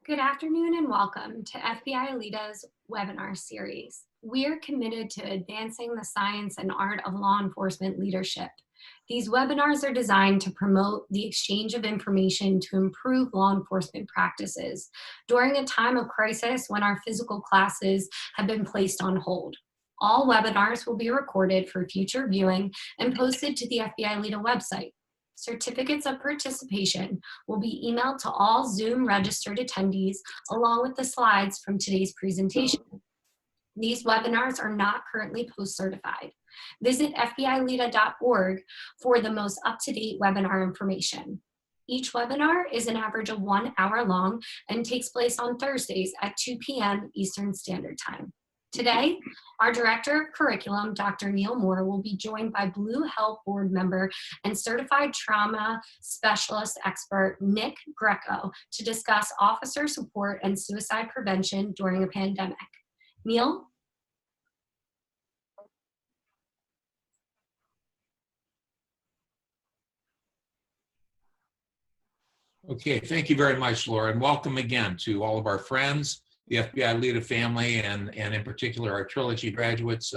Good afternoon and welcome to FBI-LEEDA's webinar series. We are committed to advancing the science and art of law enforcement leadership. These webinars are designed to promote the exchange of information to improve law enforcement practices during a time of crisis when our physical classes have been placed on hold. All webinars will be recorded for future viewing and posted to the FBI-LEEDA website. Certificates of participation will be emailed to all Zoom registered attendees along with the slides from today's presentation. These webinars are not currently post-certified. Visit FBILEEDA.org for the most up-to-date webinar information. Each webinar is an average of 1 hour long and takes place on Thursdays at 2 p.m. Eastern Standard Time. Today, our Director of Curriculum, Dr. Neil Moore, will be joined by Blue Help Board member and Certified Trauma Specialist expert, Nick Greco, to discuss officer support and suicide prevention during a pandemic. Neil? Okay, thank you very much, Laura, and welcome again to all of our friends, the FBI-LEEDA family, and in particular our Trilogy graduates.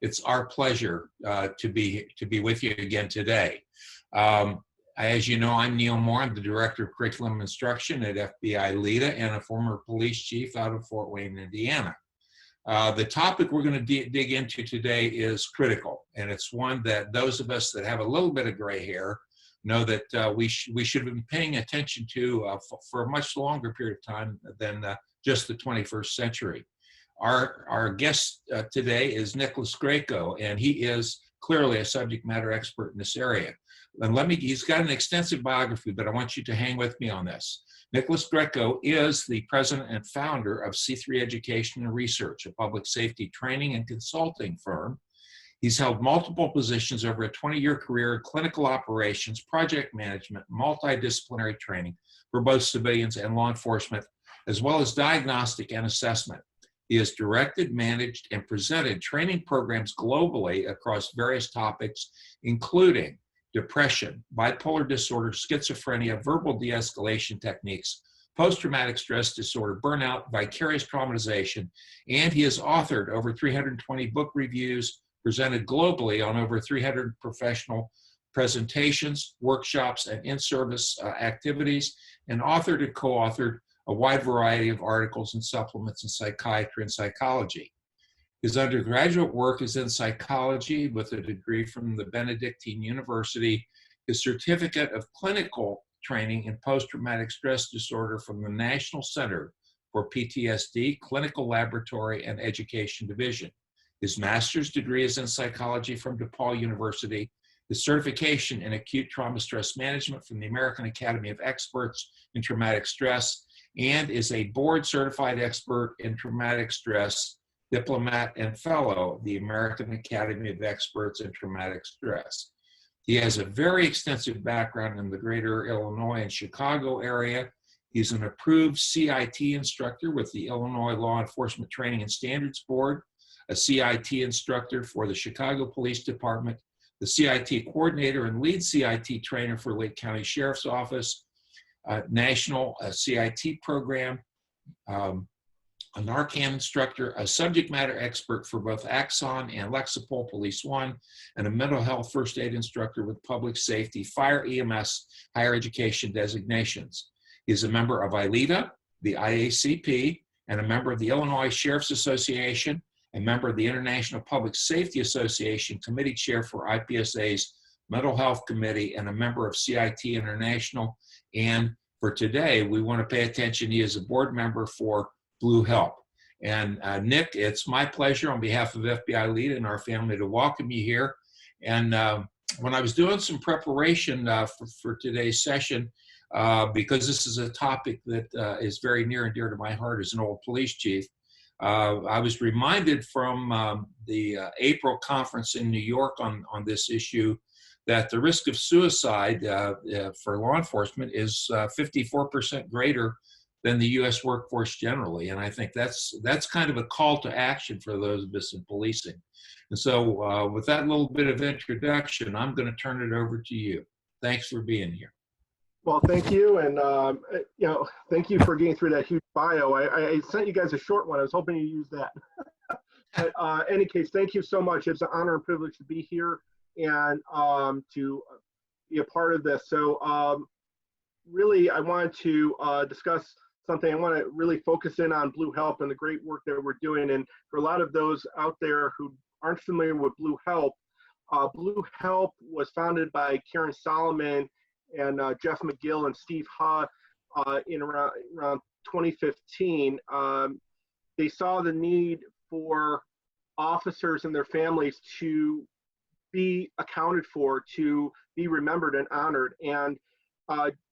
It's our pleasure to be with you again today. As you know, I'm Neil Moore. I'm the Director of Curriculum Instruction at FBI-LEEDA and a former police chief out of Fort Wayne, Indiana. The topic we're going to dig into today is critical, and it's one that those of us that have a little bit of gray hair know that we should have been paying attention to for a much longer period of time than just the 21st century. Our guest today is Nicholas Greco, and he is clearly a subject matter expert in this area. And he's got an extensive biography, but I want you to hang with me on this. Nicholas Greco is the president and founder of C3 Education and Research, a public safety training and consulting firm. He's held multiple positions over a 20-year career in clinical operations, project management, multidisciplinary training for both civilians and law enforcement, as well as diagnostic and assessment. He has directed, managed, and presented training programs globally across various topics, including depression, bipolar disorder, schizophrenia, verbal de-escalation techniques, post-traumatic stress disorder, burnout, vicarious traumatization, and he has authored over 320 book reviews, presented globally on over 300 professional presentations, workshops, and in-service activities, and authored and co-authored a wide variety of articles and supplements in psychiatry and psychology. His undergraduate work is in psychology with a degree from the Benedictine University, his certificate of clinical training in post-traumatic stress disorder from the National Center for PTSD, Clinical Laboratory and Education Division. His master's degree is in psychology from DePaul University, his certification in acute trauma stress management from the American Academy of Experts in Traumatic Stress, and is a board certified expert in traumatic stress, diplomat and fellow of the American Academy of Experts in Traumatic Stress. He has a very extensive background in the greater Illinois and Chicago area. He's an approved CIT instructor with the Illinois Law Enforcement Training and Standards Board, a CIT instructor for the Chicago Police Department, the CIT coordinator and lead CIT trainer for Lake County Sheriff's Office, national CIT program, a Narcan instructor, a subject matter expert for both Axon and Lexipol Police One, and a mental health first aid instructor with public safety, fire, EMS, higher education designations. He's a member of ILEEDA, the IACP, and a member of the Illinois Sheriff's Association, a member of the International Public Safety Association, committee chair for IPSA's Mental Health Committee, and a member of CIT International. And for today, we want to pay attention. He is a board member for Blue Help. And Nick, it's my pleasure on behalf of FBI-LEEDA and our family to welcome you here. And when I was doing some preparation for today's session, because this is a topic that is very near and dear to my heart as an old police chief, I was reminded from the April conference in New York on this issue that the risk of suicide for law enforcement is 54% greater than the U.S. workforce generally. And I think that's kind of a call to action for those of us in policing. And so with that little bit of introduction, I'm going to turn it over to you. Thanks for being here. Well, thank you, and thank you for getting through that huge bio. I sent you guys a short one. I was hoping you used that. But any case, thank you so much. It's an honor and privilege to be here and to be a part of this. So really, I wanted to discuss something. I want to really focus in on Blue Help and the great work that we're doing. And for a lot of those out there who aren't familiar with Blue Help was founded by Karen Solomon and Jeff McGill and Steve Ha in around 2015. They saw the need for officers and their families to be accounted for, to be remembered and honored. And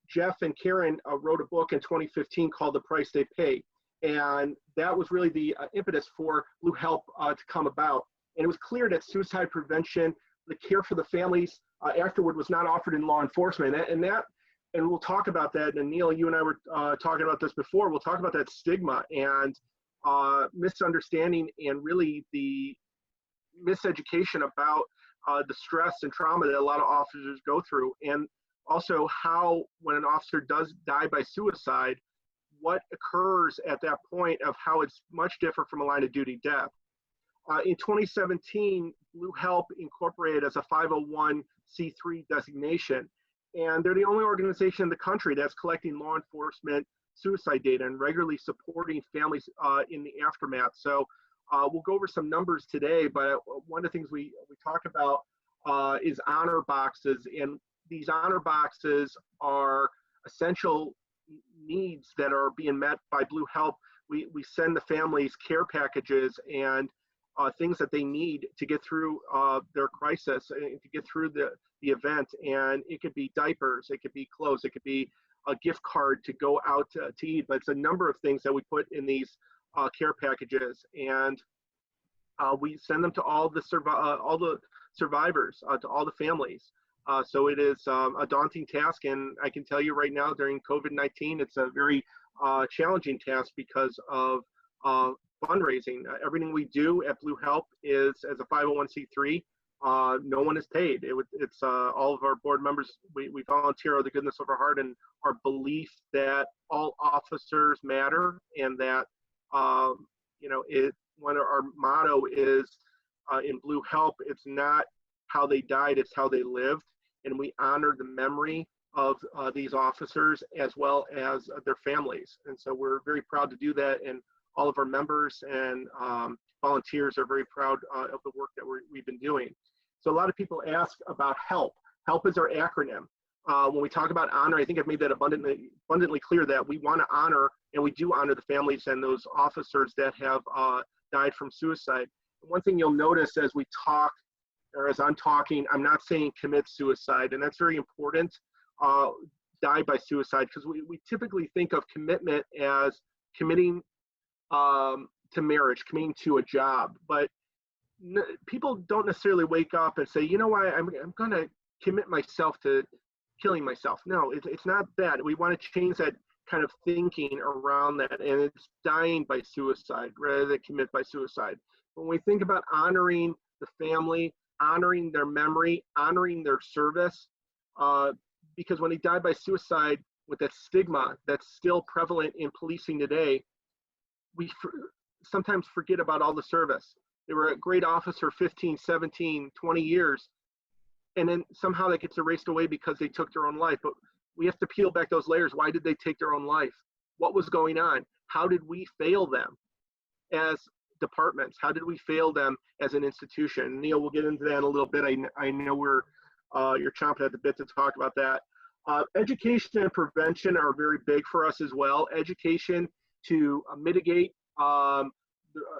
Jeff and Karen wrote a book in 2015 called The Price They Pay. And that was really the impetus for Blue Help to come about. And it was clear that suicide prevention, the care for the families afterward, was not offered in law enforcement. And we'll talk about that. And Neil, you and I were talking about this before. We'll talk about that stigma and misunderstanding and really the miseducation about the stress and trauma that a lot of officers go through. And also how, when an officer does die by suicide, what occurs at that point of how it's much different from a line of duty death. In 2017, Blue Help incorporated as a 501c3 designation, and they're the only organization in the country that's collecting law enforcement suicide data and regularly supporting families in the aftermath. So we'll go over some numbers today, but one of the things we talk about is honor boxes, and these honor boxes are essential needs that are being met by Blue Help. We send the families care packages and things that they need to get through their crisis and to get through the event. And it could be diapers, it could be clothes, it could be a gift card to go out to eat, but it's a number of things that we put in these care packages. And we send them to all the survivors, to all the families. So it is a daunting task, and I can tell you right now during COVID-19, it's a very challenging task because of fundraising. Everything we do at Blue Help is as a 501c3. No one is paid. It's all of our board members. We volunteer out of the goodness of our heart and our belief that all officers matter, and that one of our motto is in Blue Help, it's not how they died, it's how they lived. And we honor the memory of these officers as well as their families. And so we're very proud to do that. And all of our members and volunteers are very proud of the work that we've been doing. So a lot of people ask about HELP. HELP is our acronym. When we talk about honor, I think I've made that abundantly clear that we want to honor, and we do honor the families and those officers that have died from suicide. One thing you'll notice as we talk, or as I'm talking, I'm not saying commit suicide, and that's very important, die by suicide, because we typically think of commitment as committing to marriage, committing to a job, but people don't necessarily wake up and say, you know what, I'm going to commit myself to killing myself. No, it's not that. We want to change that kind of thinking around that, and it's dying by suicide rather than commit by suicide. When we think about honoring the family, honoring their memory, honoring their service, because when they die by suicide, with that stigma that's still prevalent in policing today, we sometimes forget about all the service. They were a great officer 15, 17, 20 years, and then somehow that gets erased away because they took their own life. But we have to peel back those layers. Why did they take their own life? What was going on? How did we fail them as departments? How did we fail them as an institution? Neil, we'll get into that in a little bit. I know you're chomping at the bit to talk about that. Education and prevention are very big for us as well. Education to mitigate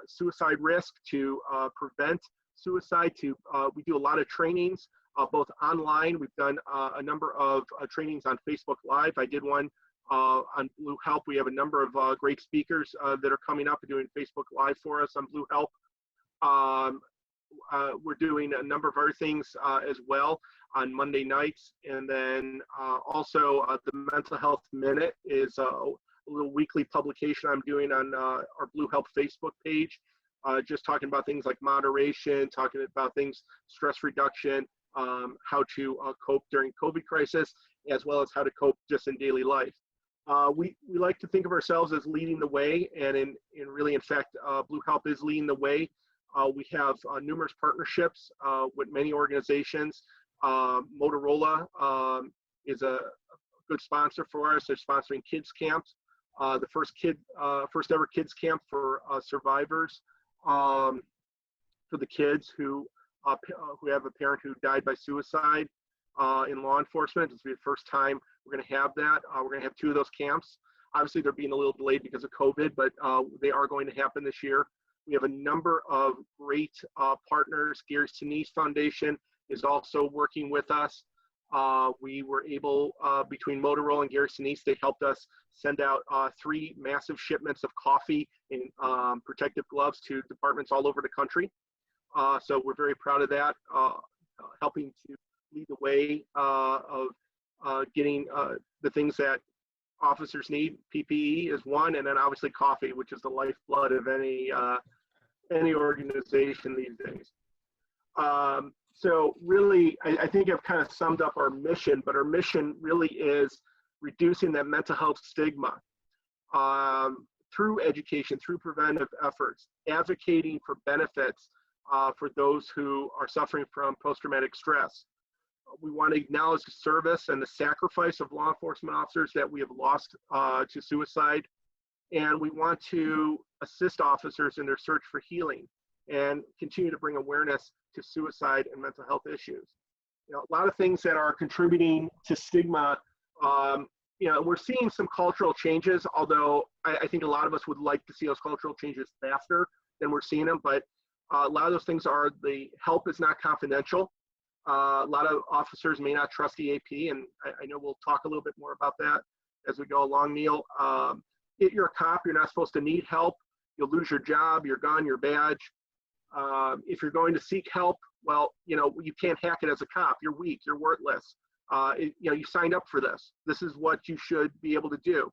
suicide risk, to prevent suicide. We do a lot of trainings, both online. We've done a number of trainings on Facebook Live. I did one on Blue Help. We have a number of great speakers that are coming up and doing Facebook Live for us on Blue Help. We're doing a number of other things as well on Monday nights. And then also the Mental Health Minute is a little weekly publication I'm doing on our Blue Help Facebook page, just talking about things like moderation, talking about things, stress reduction, how to cope during COVID crisis. as well as how to cope just in daily life. We like to think of ourselves as leading the way, and in fact, Blue Help is leading the way. We have numerous partnerships with many organizations. Motorola is a good sponsor for us. They're sponsoring kids camps. The first ever kids camp for survivors, for the kids who have a parent who died by suicide in law enforcement. This will be the first time we're going to have that. We're going to have 2 of those camps. Obviously, they're being a little delayed because of COVID, but they are going to happen this year. We have a number of great partners. Gary Sinise Foundation is also working with us. We were able, between Motorola and Gary Sinise, they helped us send out 3 massive shipments of coffee and protective gloves to departments all over the country. So we're very proud of that, helping to lead the way of getting the things that officers need. PPE is one, and then obviously coffee, which is the lifeblood of any organization these days. So really, I think I've kind of summed up our mission, but our mission really is reducing that mental health stigma through education, through preventive efforts, advocating for benefits for those who are suffering from post-traumatic stress. We want to acknowledge the service and the sacrifice of law enforcement officers that we have lost to suicide. And we want to assist officers in their search for healing and continue to bring awareness to suicide and mental health issues. You know, a lot of things that are contributing to stigma. You know, we're seeing some cultural changes, although I think a lot of us would like to see those cultural changes faster than we're seeing them. But a lot of those things are the help is not confidential. A lot of officers may not trust EAP, and I know we'll talk a little bit more about that as we go along, Neil. If you're a cop, you're not supposed to need help. You'll lose your job, your gun, your badge. If you're going to seek help, well, you know, you can't hack it as a cop. You're weak, you're worthless. You know, you signed up for this. This is what you should be able to do.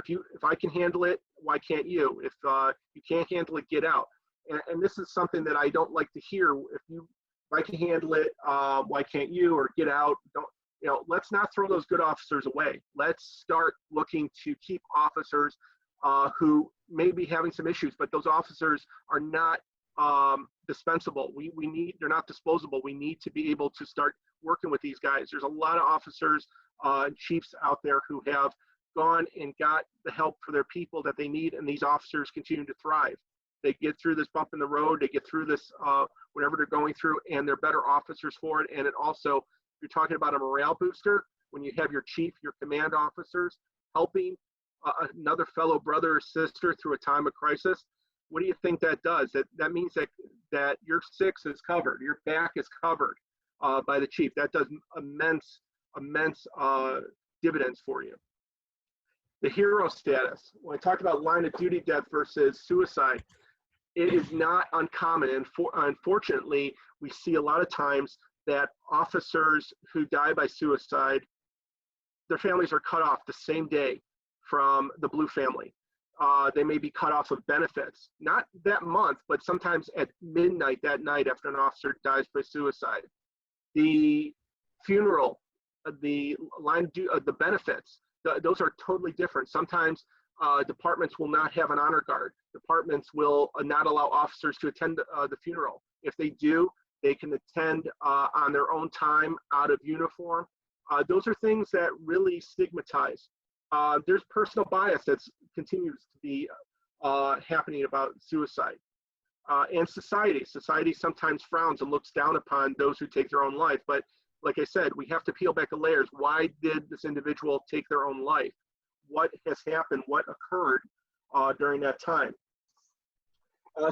If I can handle it, why can't you? If you can't handle it, get out. And this is something that I don't like to hear. If I can handle it, why can't you? Or get out. Don't, you know, let's not throw those good officers away. Let's start looking to keep officers who may be having some issues, but those officers are not dispensable. They're not disposable. We need to be able to start working with these guys. There's a lot of officers and chiefs out there who have gone and got the help for their people that they need, and these officers continue to thrive. They get through this bump in the road, they get through this whatever they're going through, and they're better officers for it. And it also, you're talking about a morale booster when you have your chief, your command officers helping another fellow brother or sister through a time of crisis. What do you think that does? That means that your 6 is covered, your back is covered by the chief. That does immense dividends for you. The hero status. When I talked about line of duty death versus suicide, it is not uncommon, and unfortunately, we see a lot of times that officers who die by suicide, their families are cut off the same day from the Blue family. They may be cut off of benefits, not that month, but sometimes at midnight that night after an officer dies by suicide. The funeral, the benefits, those are totally different. Sometimes departments will not have an honor guard. Departments will not allow officers to attend the funeral. If they do, they can attend on their own time out of uniform. Those are things that really stigmatize. There's personal bias that continues to be happening about suicide. And society sometimes frowns and looks down upon those who take their own life. But like I said, we have to peel back the layers. Why did this individual take their own life? What has happened? What occurred during that time?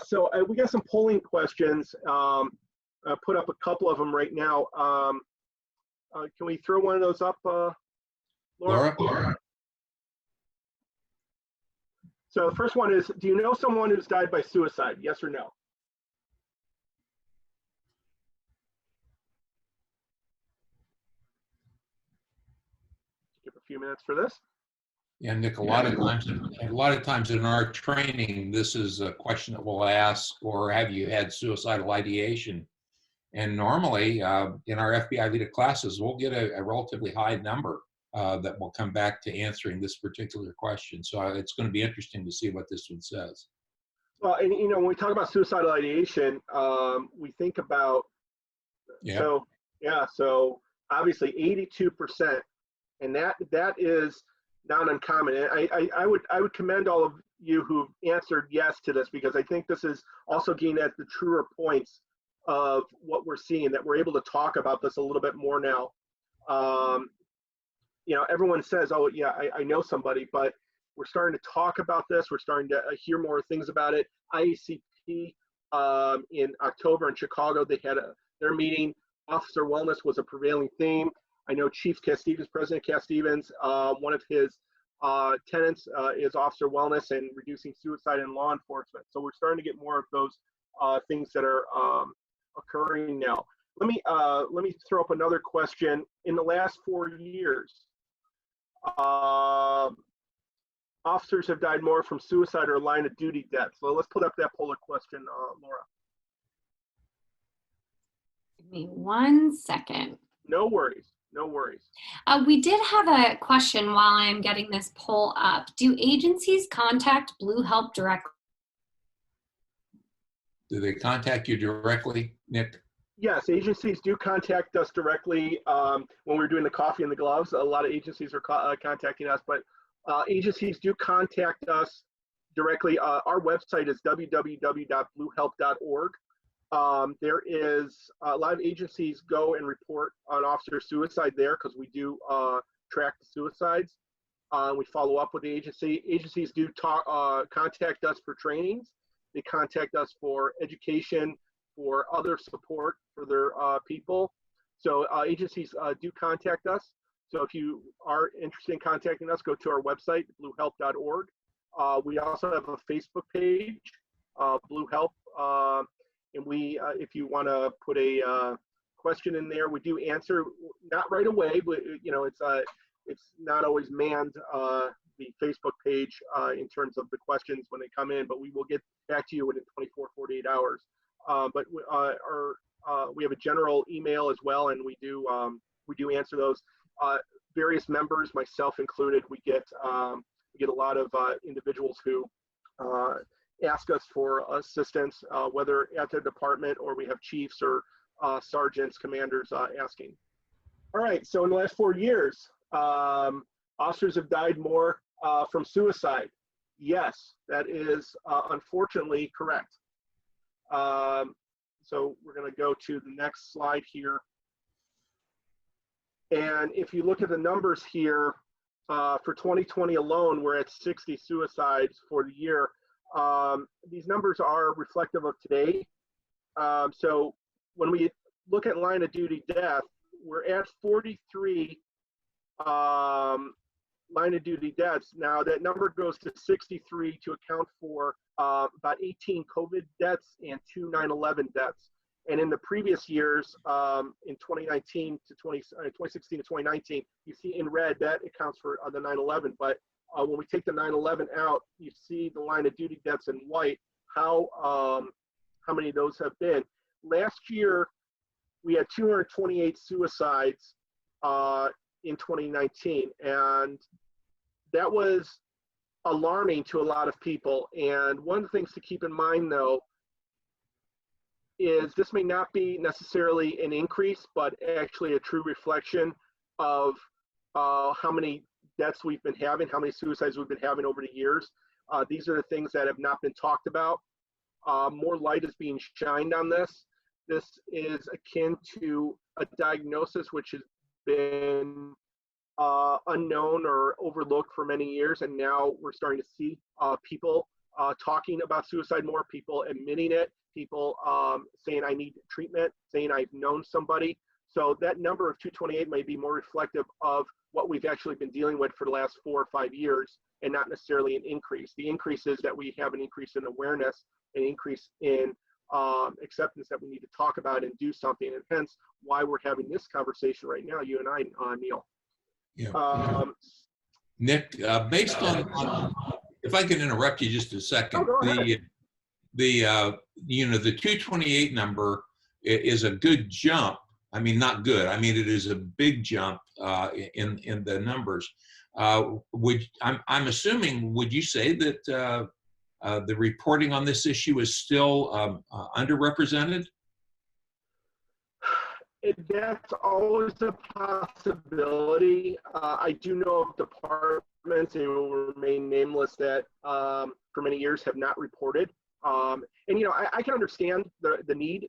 So we got some polling questions. I put up a couple of them right now. Can we throw one of those up, Laura? So the first one is, do you know someone who's died by suicide? Yes or no? Give a few minutes for this. Yeah, Nick, a lot of times in our training, this is a question that we'll ask, or have you had suicidal ideation? And normally in our FBI-LEEDA classes, we'll get a relatively high number that will come back to answering this particular question. So it's going to be interesting to see what this one says. Well, and you know, when we talk about suicidal ideation, we think about, so obviously 82%, and that is not uncommon. And I would commend all of you who've answered yes to this, because I think this is also getting at the truer points of what we're seeing, that we're able to talk about this a little bit more now. You know, everyone says, oh yeah, I know somebody, but we're starting to talk about this. We're starting to hear more things about it. IACP in October in Chicago, they had their meeting. Officer wellness was a prevailing theme. I know Chief Cass Stevens, President Cass Stevens, one of his tenets is officer wellness and reducing suicide in law enforcement. So we're starting to get more of those things that are occurring now. Let me throw up another question. In the last 4 years, officers have died more from suicide or line of duty death. So let's put up that poll question, Laura. Give me 1 second. No worries, no worries. We did have a question while I'm getting this poll up. Do agencies contact Blue Help directly? Do they contact you directly, Nick? Yes, agencies do contact us directly. When we're doing the coffee and the gloves, a lot of agencies are contacting us, but agencies do contact us directly. Our website is www.bluehelp.org. There is a lot of agencies go and report on officer suicide there, because we do track the suicides. We follow up with the agency. Agencies do contact us for trainings. They contact us for education, for other support for their people. So agencies do contact us. So if you are interested in contacting us, go to our website, bluehelp.org. We also have a Facebook page, Blue Help. And we, if you want to put a question in there, we do answer, not right away, but you know, it's not always manned, the Facebook page in terms of the questions when they come in, but we will get back to you within 24, 48 hours. But we have a general email as well, and we do answer those. Various members, myself included, we get a lot of individuals who ask us for assistance, whether at their department or we have chiefs or sergeants, commanders asking. All right, so in the last 4 years, officers have died more from suicide. Yes, that is unfortunately correct. So we're going to go to the next slide here. And if you look at the numbers here, for 2020 alone, we're at 60 suicides for the year. These numbers are reflective of today. So when we look at line of duty death, we're at 43 line of duty deaths. Now that number goes to 63 to account for about 18 COVID deaths and 2 9/11 deaths. And in the previous years, in 2016 to 2019, you see in red that accounts for the 9/11. But when we take the 9/11 out, you see the line of duty deaths in white, how many of those have been. Last year, we had 228 suicides in 2019. And that was alarming to a lot of people. And one of the things to keep in mind, though, is this may not be necessarily an increase, but actually a true reflection of how many deaths we've been having, how many suicides we've been having over the years. These are the things that have not been talked about. More light is being shined on this. This is akin to a diagnosis which has been unknown or overlooked for many years, and now we're starting to see people talking about suicide more, people admitting it, people saying I need treatment, saying I've known somebody. So that number of 228 may be more reflective of what we've actually been dealing with for the last 4 or 5 years, and not necessarily an increase. The increase is that we have an increase in awareness, an increase in acceptance that we need to talk about and do something, and hence why we're having this conversation right now, you and I, Neil. Yeah. Nick, based on, if I can interrupt you just a second, the 228 number is a good jump. I mean, not good. I mean, it is a big jump in the numbers. I'm assuming, would you say that the reporting on this issue is still underrepresented? That's always a possibility. I do know of departments, and will remain nameless, that for many years have not reported. And I can understand the need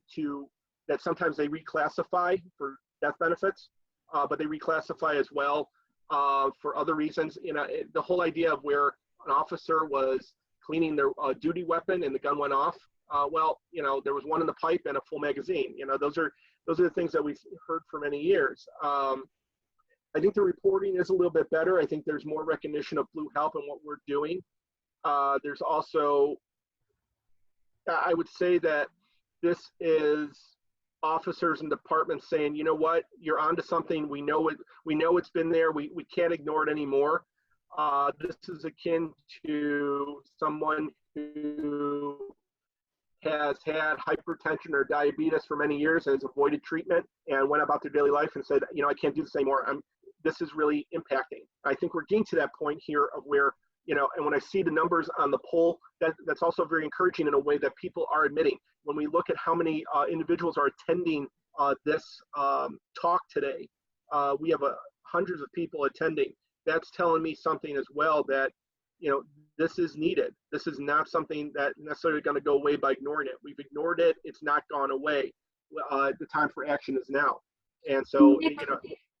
that sometimes they reclassify for death benefits, but they reclassify as well for other reasons. The whole idea of where an officer was cleaning their duty weapon and the gun went off. There was one in the pipe and a full magazine. Those are the things that we've heard for many years. I think the reporting is a little bit better. I think there's more recognition of Blue Help and what we're doing. There's also, I would say that this is officers and departments saying, you know what, you're onto something. We know it. We know it's been there. We can't ignore it anymore. This is akin to someone who has had hypertension or diabetes for many years, has avoided treatment, and went about their daily life and said, I can't do this anymore. This is really impacting. I think we're getting to that point here of where, and when I see the numbers on the poll, that's also very encouraging in a way that people are admitting. When we look at how many individuals are attending this talk today, we have hundreds of people attending. That's telling me something as well, that this is needed. This is not something that necessarily going to go away by ignoring it. We've ignored it. It's not gone away. The time for action is now. And so,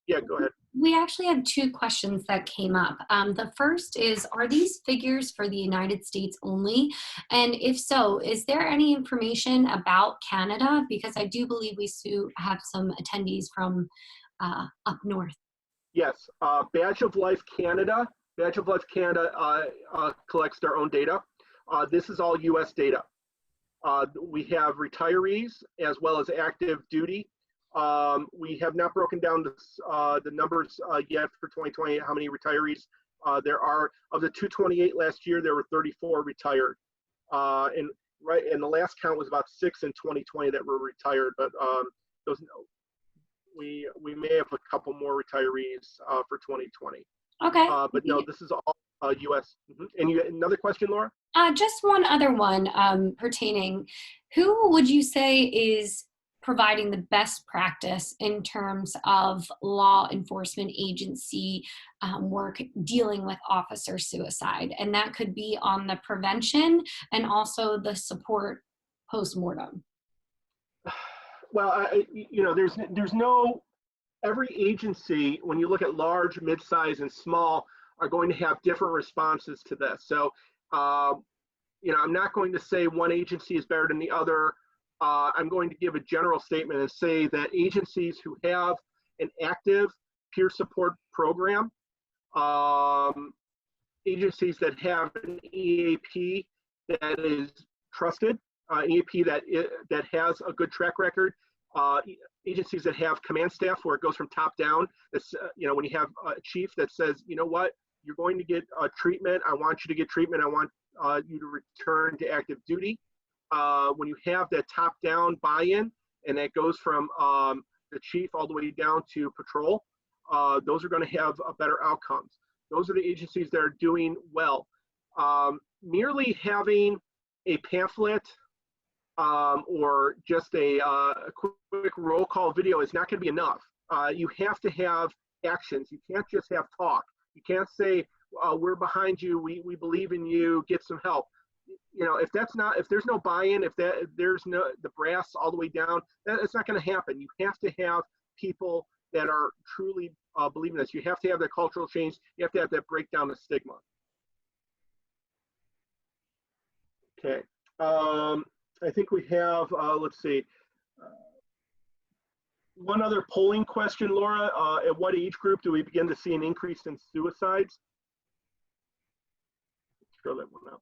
yeah, go ahead. We actually have two questions that came up. The first is, are these figures for the United States only? And if so, is there any information about Canada? Because I do believe we have some attendees from up north. Yes, Badge of Life Canada collects their own data. This is all US data. We have retirees as well as active duty. We have not broken down the numbers yet for 2020, how many retirees there are. Of the 228 last year, there were 34 retired. And the last count was about 6 in 2020 that were retired, but we may have a couple more retirees for 2020. Okay. But no, this is all US. And another question, Laura? Just one other one pertaining. Who would you say is providing the best practice in terms of law enforcement agency work dealing with officer suicide? And that could be on the prevention and also the support post-mortem. Well, there's no, every agency, when you look at large, mid-size, and small, are going to have different responses to this. So, I'm not going to say one agency is better than the other. I'm going to give a general statement and say that agencies who have an active peer support program, agencies that have an EAP that is trusted, EAP that has a good track record, agencies that have command staff where it goes from top down. That's, when you have a chief that says, you know what, you're going to get treatment. I want you to get treatment. I want you to return to active duty. When you have that top-down buy-in, and that goes from the chief all the way down to patrol, those are going to have better outcomes. Those are the agencies that are doing well. Merely having a pamphlet or just a quick roll call video is not going to be enough. You have to have actions. You can't just have talk. You can't say, we're behind you, we believe in you, get some help. If there's no buy-in, if there's no the brass all the way down, it's not going to happen. You have to have people that are truly believing this. You have to have that cultural change. You have to have that breakdown of stigma. Okay. I think we have, let's see, one other polling question, Laura. At what age group do we begin to see an increase in suicides? Throw that one out.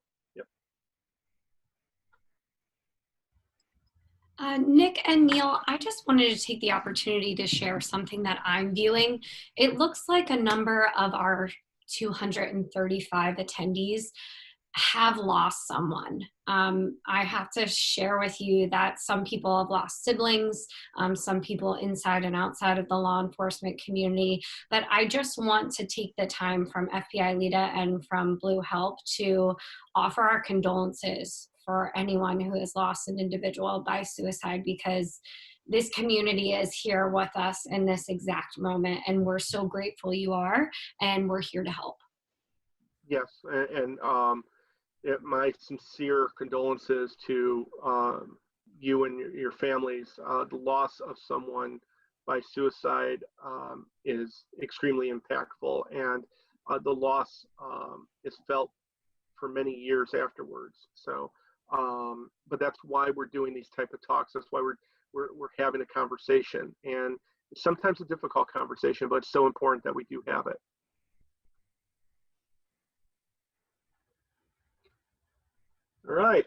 Nick and Neil, I just wanted to take the opportunity to share something that I'm viewing. It looks like a number of our 235 attendees have lost someone. I have to share with you that some people have lost siblings, some people inside and outside of the law enforcement community, but I just want to take the time from FBI-LEEDA and from Blue Help to offer our condolences for anyone who has lost an individual by suicide, because this community is here with us in this exact moment, and we're so grateful you are, and we're here to help. Yes, and my sincere condolences to you and your families. The loss of someone by suicide is extremely impactful, and the loss is felt for many years afterwards. So, but that's why we're doing these type of talks. That's why we're having a conversation, and it's sometimes a difficult conversation, but it's so important that we do have it. All right.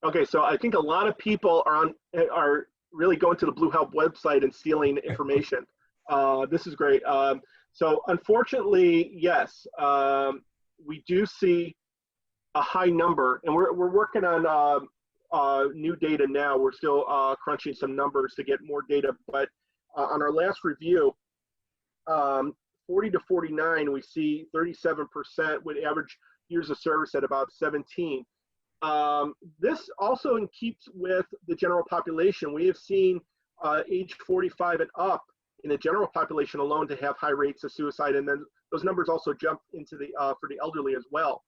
Okay, so I think a lot of people are really going to the Blue Help website and stealing information. This is great. So unfortunately, yes, we do see a high number, and we're working on new data now. We're still crunching some numbers to get more data, but on our last review, 40 to 49, we see 37% with average years of service at about 17. This also keeps with the general population. We have seen age 45 and up in the general population alone to have high rates of suicide, and then those numbers also jump into the for the elderly as well.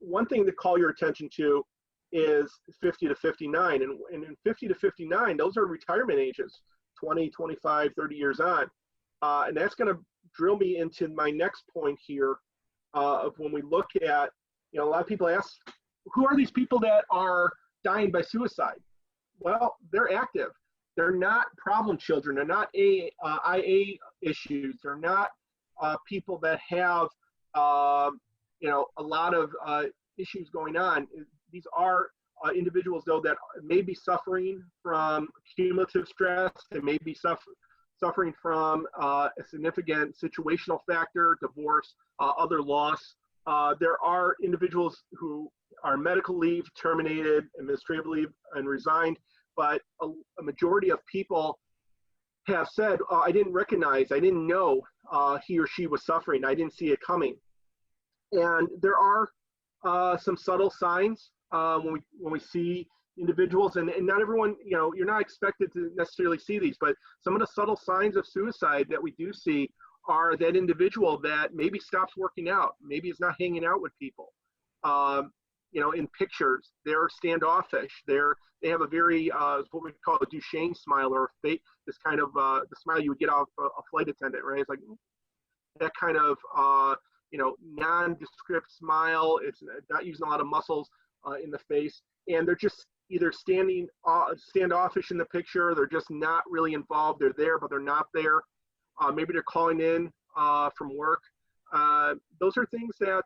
One thing to call your attention to is 50 to 59, and in 50 to 59, those are retirement ages, 20, 25, 30 years on, and that's going to drill me into my next point here. Of when we look at, a lot of people ask, who are these people that are dying by suicide? Well, they're active. They're not problem children. They're not IA issues. They're not people that have, a lot of issues going on. These are individuals, though, that may be suffering from cumulative stress. They may be suffering from a significant situational factor, divorce, other loss. There are individuals who are medical leave, terminated, administrative leave, and resigned, but a majority of people have said, I didn't know he or she was suffering. I didn't see it coming. And there are some subtle signs when we see individuals, and not everyone, you're not expected to necessarily see these, but some of the subtle signs of suicide that we do see are that individual that maybe stops working out, maybe is not hanging out with people. In pictures, they're standoffish. They have a very, what we call a Duchenne smile, or fake, this kind of, the smile you would get off a flight attendant, right? It's like that kind of, nondescript smile. It's not using a lot of muscles in the face, and they're just either standoffish in the picture. They're just not really involved. They're there, but they're not there. Maybe they're calling in from work. Those are things that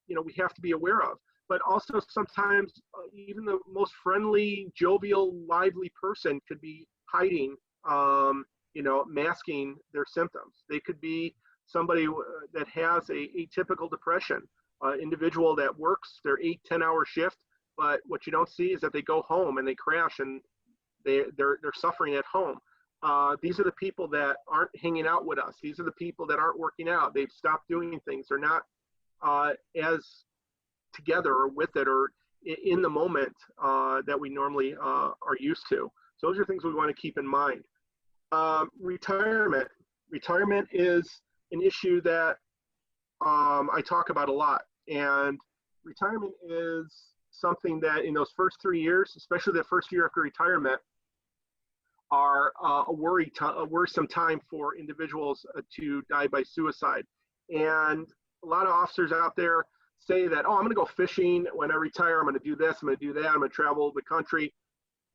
we have to be aware of. But also sometimes even the most friendly, jovial, lively person could be hiding, masking their symptoms. They could be somebody that has a atypical depression, individual that works their 8-10 hour shift, but what you don't see is that they go home and they crash and they're suffering at home. These are the people that aren't hanging out with us. These are the people that aren't working out. They've stopped doing things. They're not as together or with it or in the moment that we normally are used to. So those are things we want to keep in mind. Retirement. Retirement is an issue that I talk about a lot. And retirement is something that in those first 3 years, especially the first year after retirement, are a worrisome time for individuals to die by suicide. And a lot of officers out there say that, I'm going to go fishing when I retire. I'm going to do this. I'm going to do that. I'm going to travel the country.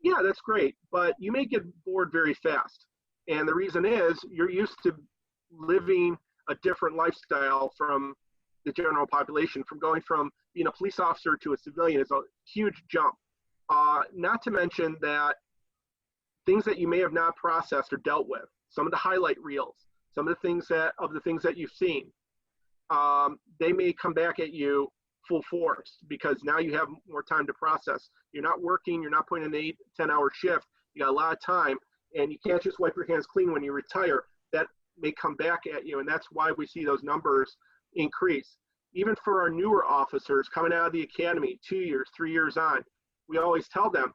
Yeah, that's great. But you may get bored very fast. And the reason is you're used to living a different lifestyle from the general population. From going from being a police officer to a civilian is a huge jump. Not to mention that things that you may have not processed or dealt with, some of the highlight reels, some of the things that you've seen. they may come back at you full force because now you have more time to process. You're not working, you're not putting an 8-10 hour shift. You got a lot of time, and you can't just wipe your hands clean when you retire. That may come back at you, and that's why we see those numbers increase. Even for our newer officers coming out of the academy, 2 years, 3 years on, we always tell them,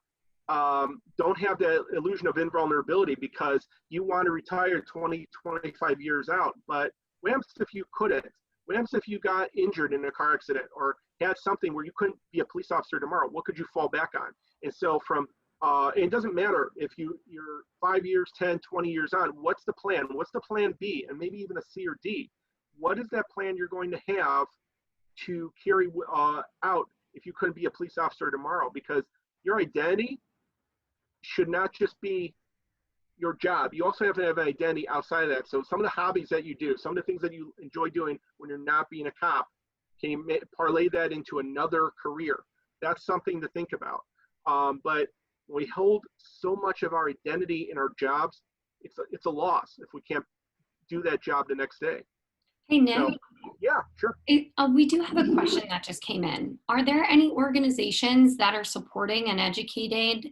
don't have the illusion of invulnerability because you want to retire 20, 25 years out. But what happens if you couldn't? What happens if you got injured in a car accident or had something where you couldn't be a police officer tomorrow? What could you fall back on? And so it doesn't matter if you're 5 years, 10, 20 years on, what's the plan? What's the plan B? And maybe even a C or D. What is that plan you're going to have to carry out if you couldn't be a police officer tomorrow? Because your identity should not just be your job. You also have to have an identity outside of that. So some of the hobbies that you do, some of the things that you enjoy doing when you're not being a cop, can you parlay that into another career? That's something to think about. But when we hold so much of our identity in our jobs, it's a loss if we can't do that job the next day. Hey, Nick. So, yeah, sure. We do have a question that just came in. Are there any organizations that are supporting and educating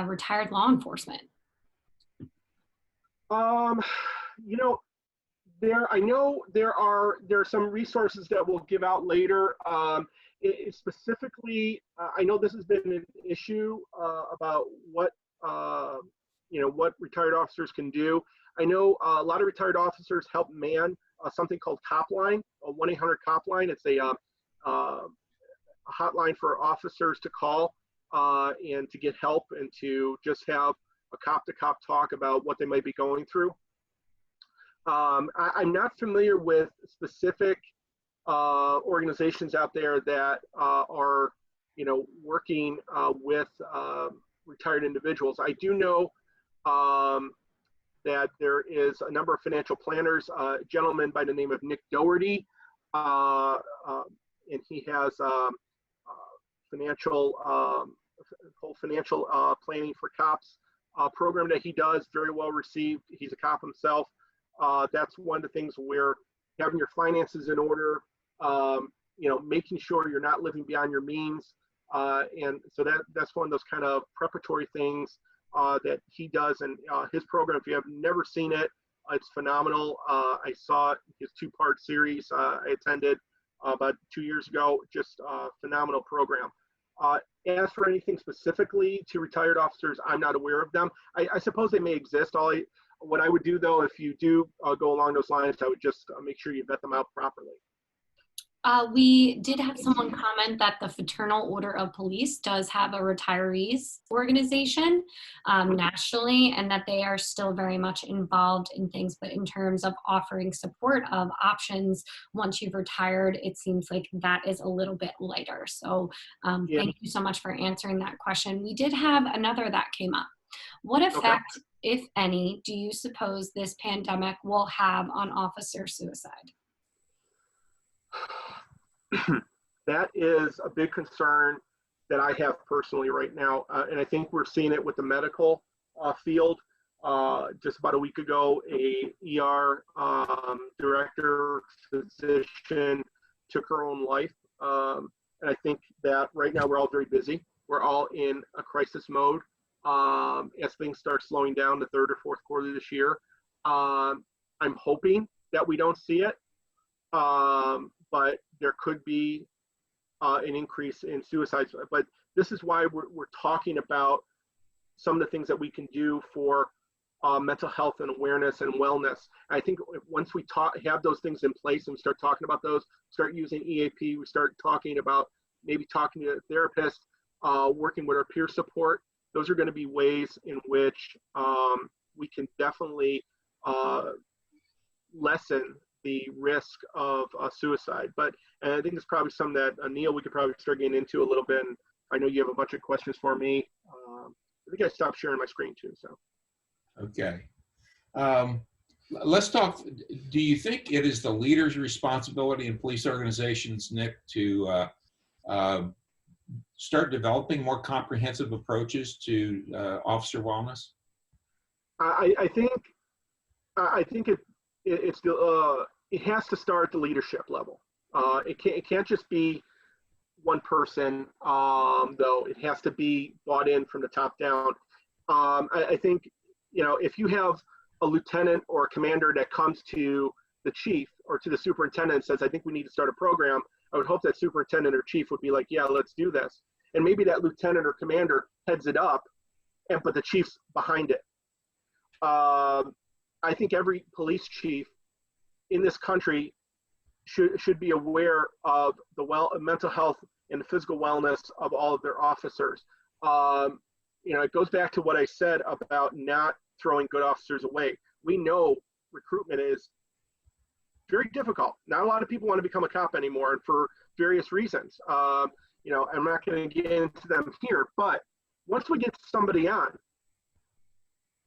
retired law enforcement? You know, I know there are some resources that we'll give out later. Specifically, I know this has been an issue about what retired officers can do. I know a lot of retired officers help man something called Copline, a 1-800-COP-LINE. It's a hotline for officers to call and to get help and to just have a cop-to-cop talk about what they might be going through. I'm not familiar with specific organizations out there that are, working with retired individuals. I do know that there is a number of financial planners, a gentleman by the name of Nick Doherty, and he has financial planning for cops program that he does, very well received. He's a cop himself. That's one of the things where having your finances in order, making sure you're not living beyond your means. And so that's one of those kind of preparatory things that he does. And his program, if you have never seen it, it's phenomenal. I saw his 2-part series I attended about 2 years ago, just a phenomenal program. As for anything specifically to retired officers, I'm not aware of them. I suppose they may exist. What I would do, though, if you do go along those lines, I would just make sure you vet them out properly. We did have someone comment that the Fraternal Order of Police does have a retirees organization nationally, and that they are still very much involved in things, but in terms of offering support of options once you've retired, it seems like that is a little bit lighter. So Thank you so much for answering that question. We did have another that came up. What effect, if any, do you suppose this pandemic will have on officer suicide? That is a big concern that I have personally right now. And I think we're seeing it with the medical field. Just about a week ago, a ER director, physician took her own life. And I think that right now we're all very busy. We're all in a crisis mode. As things start slowing down the third or fourth quarter of this year, I'm hoping that we don't see it. But there could be an increase in suicides. But this is why we're talking about some of the things that we can do for mental health and awareness and wellness. And I think once we have those things in place and we start talking about those, start using EAP, we start talking about maybe talking to a therapist, working with our peer support, those are going to be ways in which we can definitely lessen the risk of suicide. But and I think it's probably something that Neil, we could probably start getting into a little bit. And I know you have a bunch of questions for me. I think I stopped sharing my screen too. So. Okay. Let's talk. Do you think it is the leader's responsibility in police organizations, Nick, to start developing more comprehensive approaches to officer wellness? I think it has to start at the leadership level. It can't just be one person, though. It has to be bought in from the top down. I think, if you have a lieutenant or a commander that comes to the chief or to the superintendent and says, I think we need to start a program, I would hope that superintendent or chief would be like, yeah, let's do this. And maybe that lieutenant or commander heads it up, but the chief's behind it. I think every police chief in this country should be aware of the mental health and the physical wellness of all of their officers. It goes back to what I said about not throwing good officers away. We know recruitment is very difficult. Not a lot of people want to become a cop anymore, and for various reasons. I'm not going to get into them here, but once we get somebody on,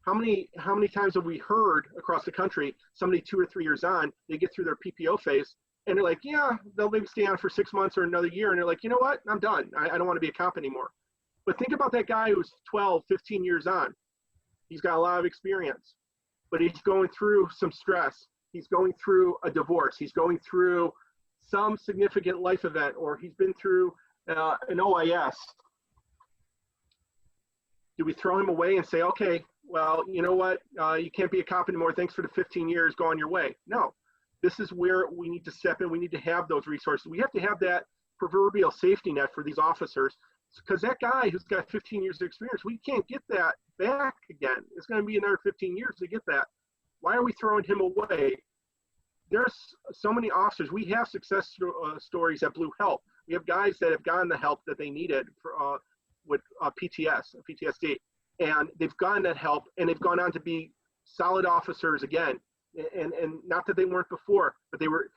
how many times have we heard across the country, somebody 2 or 3 years on, they get through their PPO phase, and they're like, yeah, they'll maybe stay on for 6 months or another year, and they're like, you know what, I'm done. I don't want to be a cop anymore. But think about that guy who's 12, 15 years on. He's got a lot of experience, but he's going through some stress. He's going through a divorce. He's going through some significant life event, or he's been through an OIS. Do we throw him away and say, okay, well, you know what, you can't be a cop anymore. Thanks for the 15 years. Go on your way. No, this is where we need to step in. We need to have those resources. We have to have that proverbial safety net for these officers, because that guy who's got 15 years of experience, we can't get that back again. It's going to be another 15 years to get that. Why are we throwing him away? There's so many officers. We have success stories at Blue Help. We have guys that have gotten the help that they needed for, with PTSD, and they've gotten that help, and they've gone on to be solid officers again. And not that they weren't before, but they were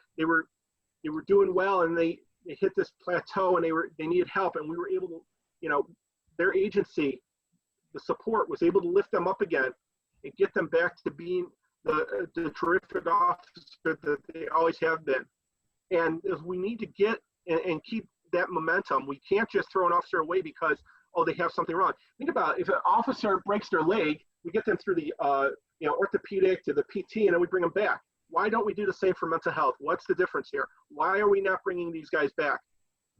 doing well, and they hit this plateau, and they needed help, and we were able to, their agency, the support was able to lift them up again and get them back to being the terrific officer that they always have been. And if we need to get and keep that momentum, we can't just throw an officer away because, oh, they have something wrong. Think about it. If an officer breaks their leg, we get them through the orthopedic to the PT, and then we bring them back. Why don't we do the same for mental health? What's the difference here? Why are we not bringing these guys back?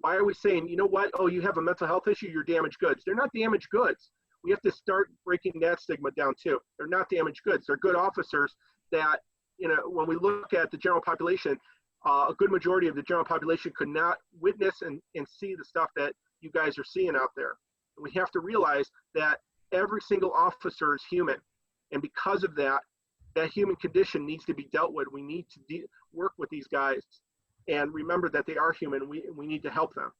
Why are we saying, you know what? Oh, you have a mental health issue, you're damaged goods. They're not damaged goods. We have to start breaking that stigma down too. They're not damaged goods. They're good officers that, when we look at the general population, a good majority of the general population could not witness and see the stuff that you guys are seeing out there. And we have to realize that every single officer is human. And because of that, that human condition needs to be dealt with. We need to work with these guys and remember that they are human. We need to help them.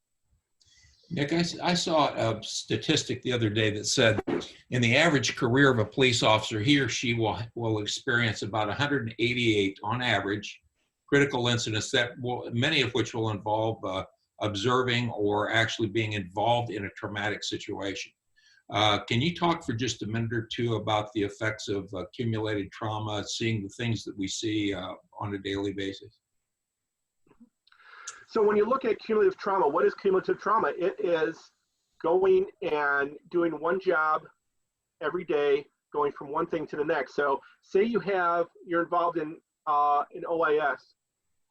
Nick, I saw a statistic the other day that said in the average career of a police officer, he or she will experience about 188 on average critical incidents, many of which will involve observing or actually being involved in a traumatic situation. Can you talk for just a minute or two about the effects of accumulated trauma, seeing the things that we see on a daily basis? So when you look at cumulative trauma, what is cumulative trauma? It is going and doing one job every day, going from one thing to the next. So say you're involved in an OIS.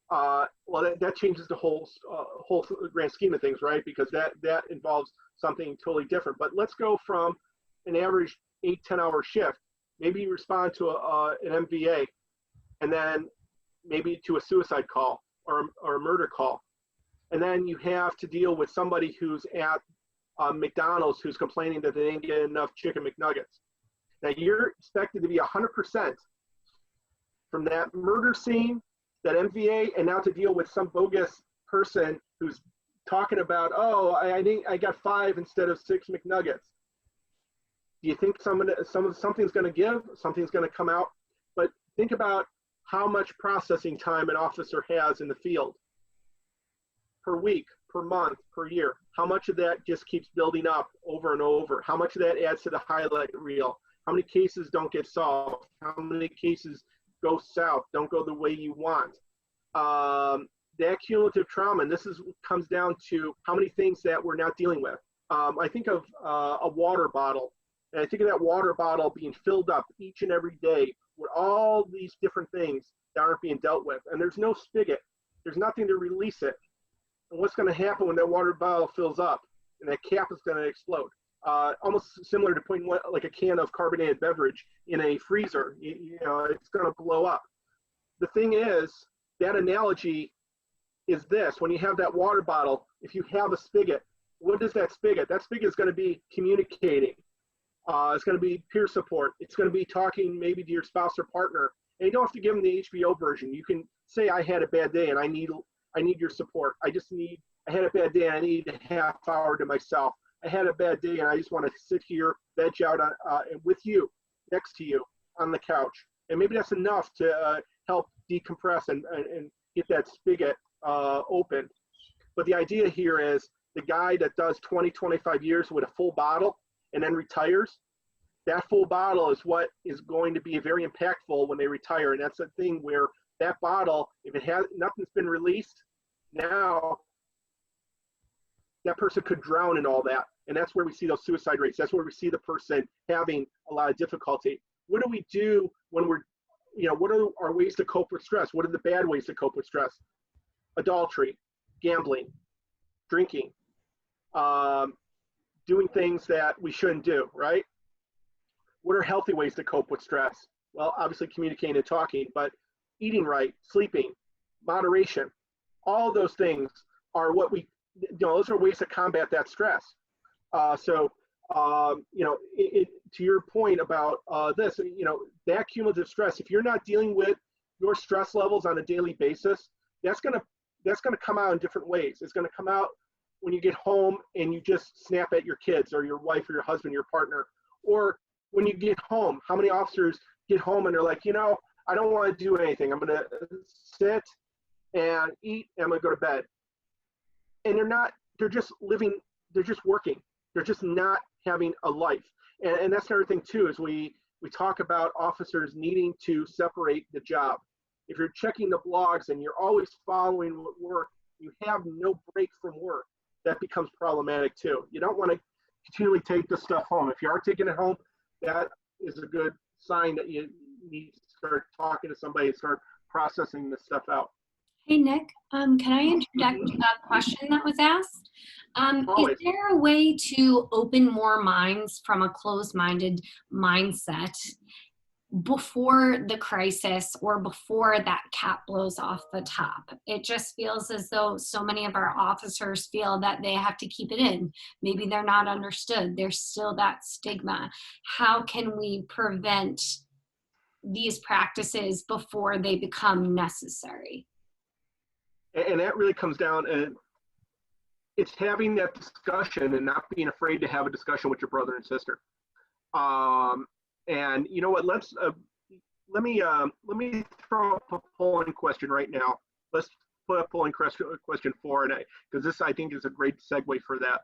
Well, that changes the whole grand scheme of things, right? Because that involves something totally different. But let's go from an average 8-10 hour shift. Maybe you respond to an MVA, and then maybe to a suicide call or a murder call. And then you have to deal with somebody who's at McDonald's who's complaining that they didn't get enough chicken McNuggets. Now you're expected to be 100% from that murder scene, that MVA, and now to deal with some bogus person who's talking about, oh, I got 5 instead of 6 McNuggets. Do you think something's going to give? Something's going to come out? But think about how much processing time an officer has in the field per week, per month, per year. How much of that just keeps building up over and over? How much of that adds to the highlight reel? How many cases don't get solved? How many cases go south, don't go the way you want? That cumulative trauma, and comes down to how many things that we're not dealing with. I think of a water bottle, and I think of that water bottle being filled up each and every day with all these different things that aren't being dealt with. And there's no spigot. There's nothing to release it. And what's going to happen when that water bottle fills up and that cap is going to explode? Almost similar to putting like a can of carbonated beverage in a freezer. You know, it's going to blow up. The thing is, that analogy is this. When you have that water bottle, if you have a spigot, what is that spigot? That spigot is going to be communicating. It's going to be peer support. It's going to be talking maybe to your spouse or partner. And you don't have to give them the HBO version. You can say, I had a bad day and I need your support. I had a bad day and I need a half hour to myself. I had a bad day and I just want to sit here, veg out with you, next to you on the couch. And maybe that's enough to help decompress and get that spigot open. But the idea here is the guy that does 20, 25 years with a full bottle and then retires, that full bottle is what is going to be very impactful when they retire. And that's the thing where that bottle, if it has nothing's been released, now that person could drown in all that. And that's where we see those suicide rates. That's where we see the person having a lot of difficulty. What do we do when we're, what are our ways to cope with stress? What are the bad ways to cope with stress? Adultery, gambling, drinking, doing things that we shouldn't do, right? What are healthy ways to cope with stress? Well, obviously communicating and talking, but eating right, sleeping, moderation, all those things are what we, those are ways to combat that stress. To your point about this, that cumulative stress, if you're not dealing with your stress levels on a daily basis, that's gonna come out in different ways. It's gonna come out when you get home and you just snap at your kids or your wife or your husband, your partner, or when you get home. How many officers get home and they're like, I don't want to do anything. I'm gonna sit and eat and I'm gonna go to bed. And they're just living, they're just working. They're just not having a life. And that's another thing too, is we talk about officers needing to separate the job. If you're checking the blogs and you're always following work, you have no break from work. That becomes problematic too. You don't want to continually take this stuff home. If you are taking it home, that is a good sign that you need to start talking to somebody and start processing this stuff out. Hey, Nick, can I interject a question that was asked? Is there a way to open more minds from a closed-minded mindset before the crisis or before that cap blows off the top? It just feels as though so many of our officers feel that they have to keep it in. Maybe they're not understood. There's still that stigma. How can we prevent these practices before they become necessary? And that really comes down, and it's having that discussion and not being afraid to have a discussion with your brother and sister. And you know what? Let me throw up a polling question right now. Let's put up polling question 4, because this I think is a great segue for that.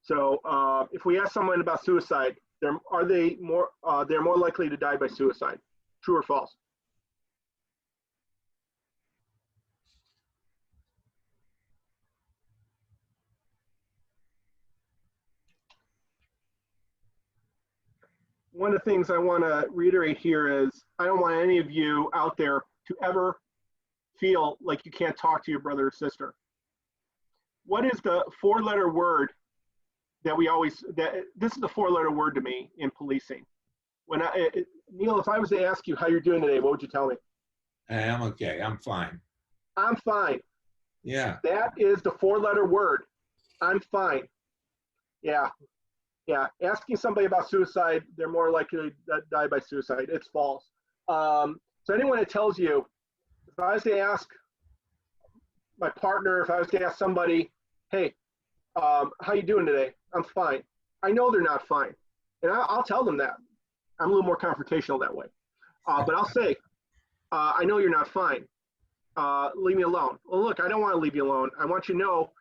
So if we ask someone about suicide, they're more likely to die by suicide? True or false? One of the things I want to reiterate here is I don't want any of you out there to ever feel like you can't talk to your brother or sister. What is the 4-letter word that this is the 4-letter word to me in policing? Neil, if I was to ask you how you're doing today, what would you tell me? I'm okay. I'm fine. I'm fine. Yeah. That is the 4-letter word. I'm fine. Yeah. Yeah, asking somebody about suicide, they're more likely to die by suicide. It's false. So anyone that tells you, if I was to ask my partner, if I was to ask somebody, hey, how you doing today? I'm fine. I know they're not fine. And I'll tell them that. I'm a little more confrontational that way. But I'll say, I know you're not fine. Leave me alone. Well, look, I don't want to leave you alone. I want you to know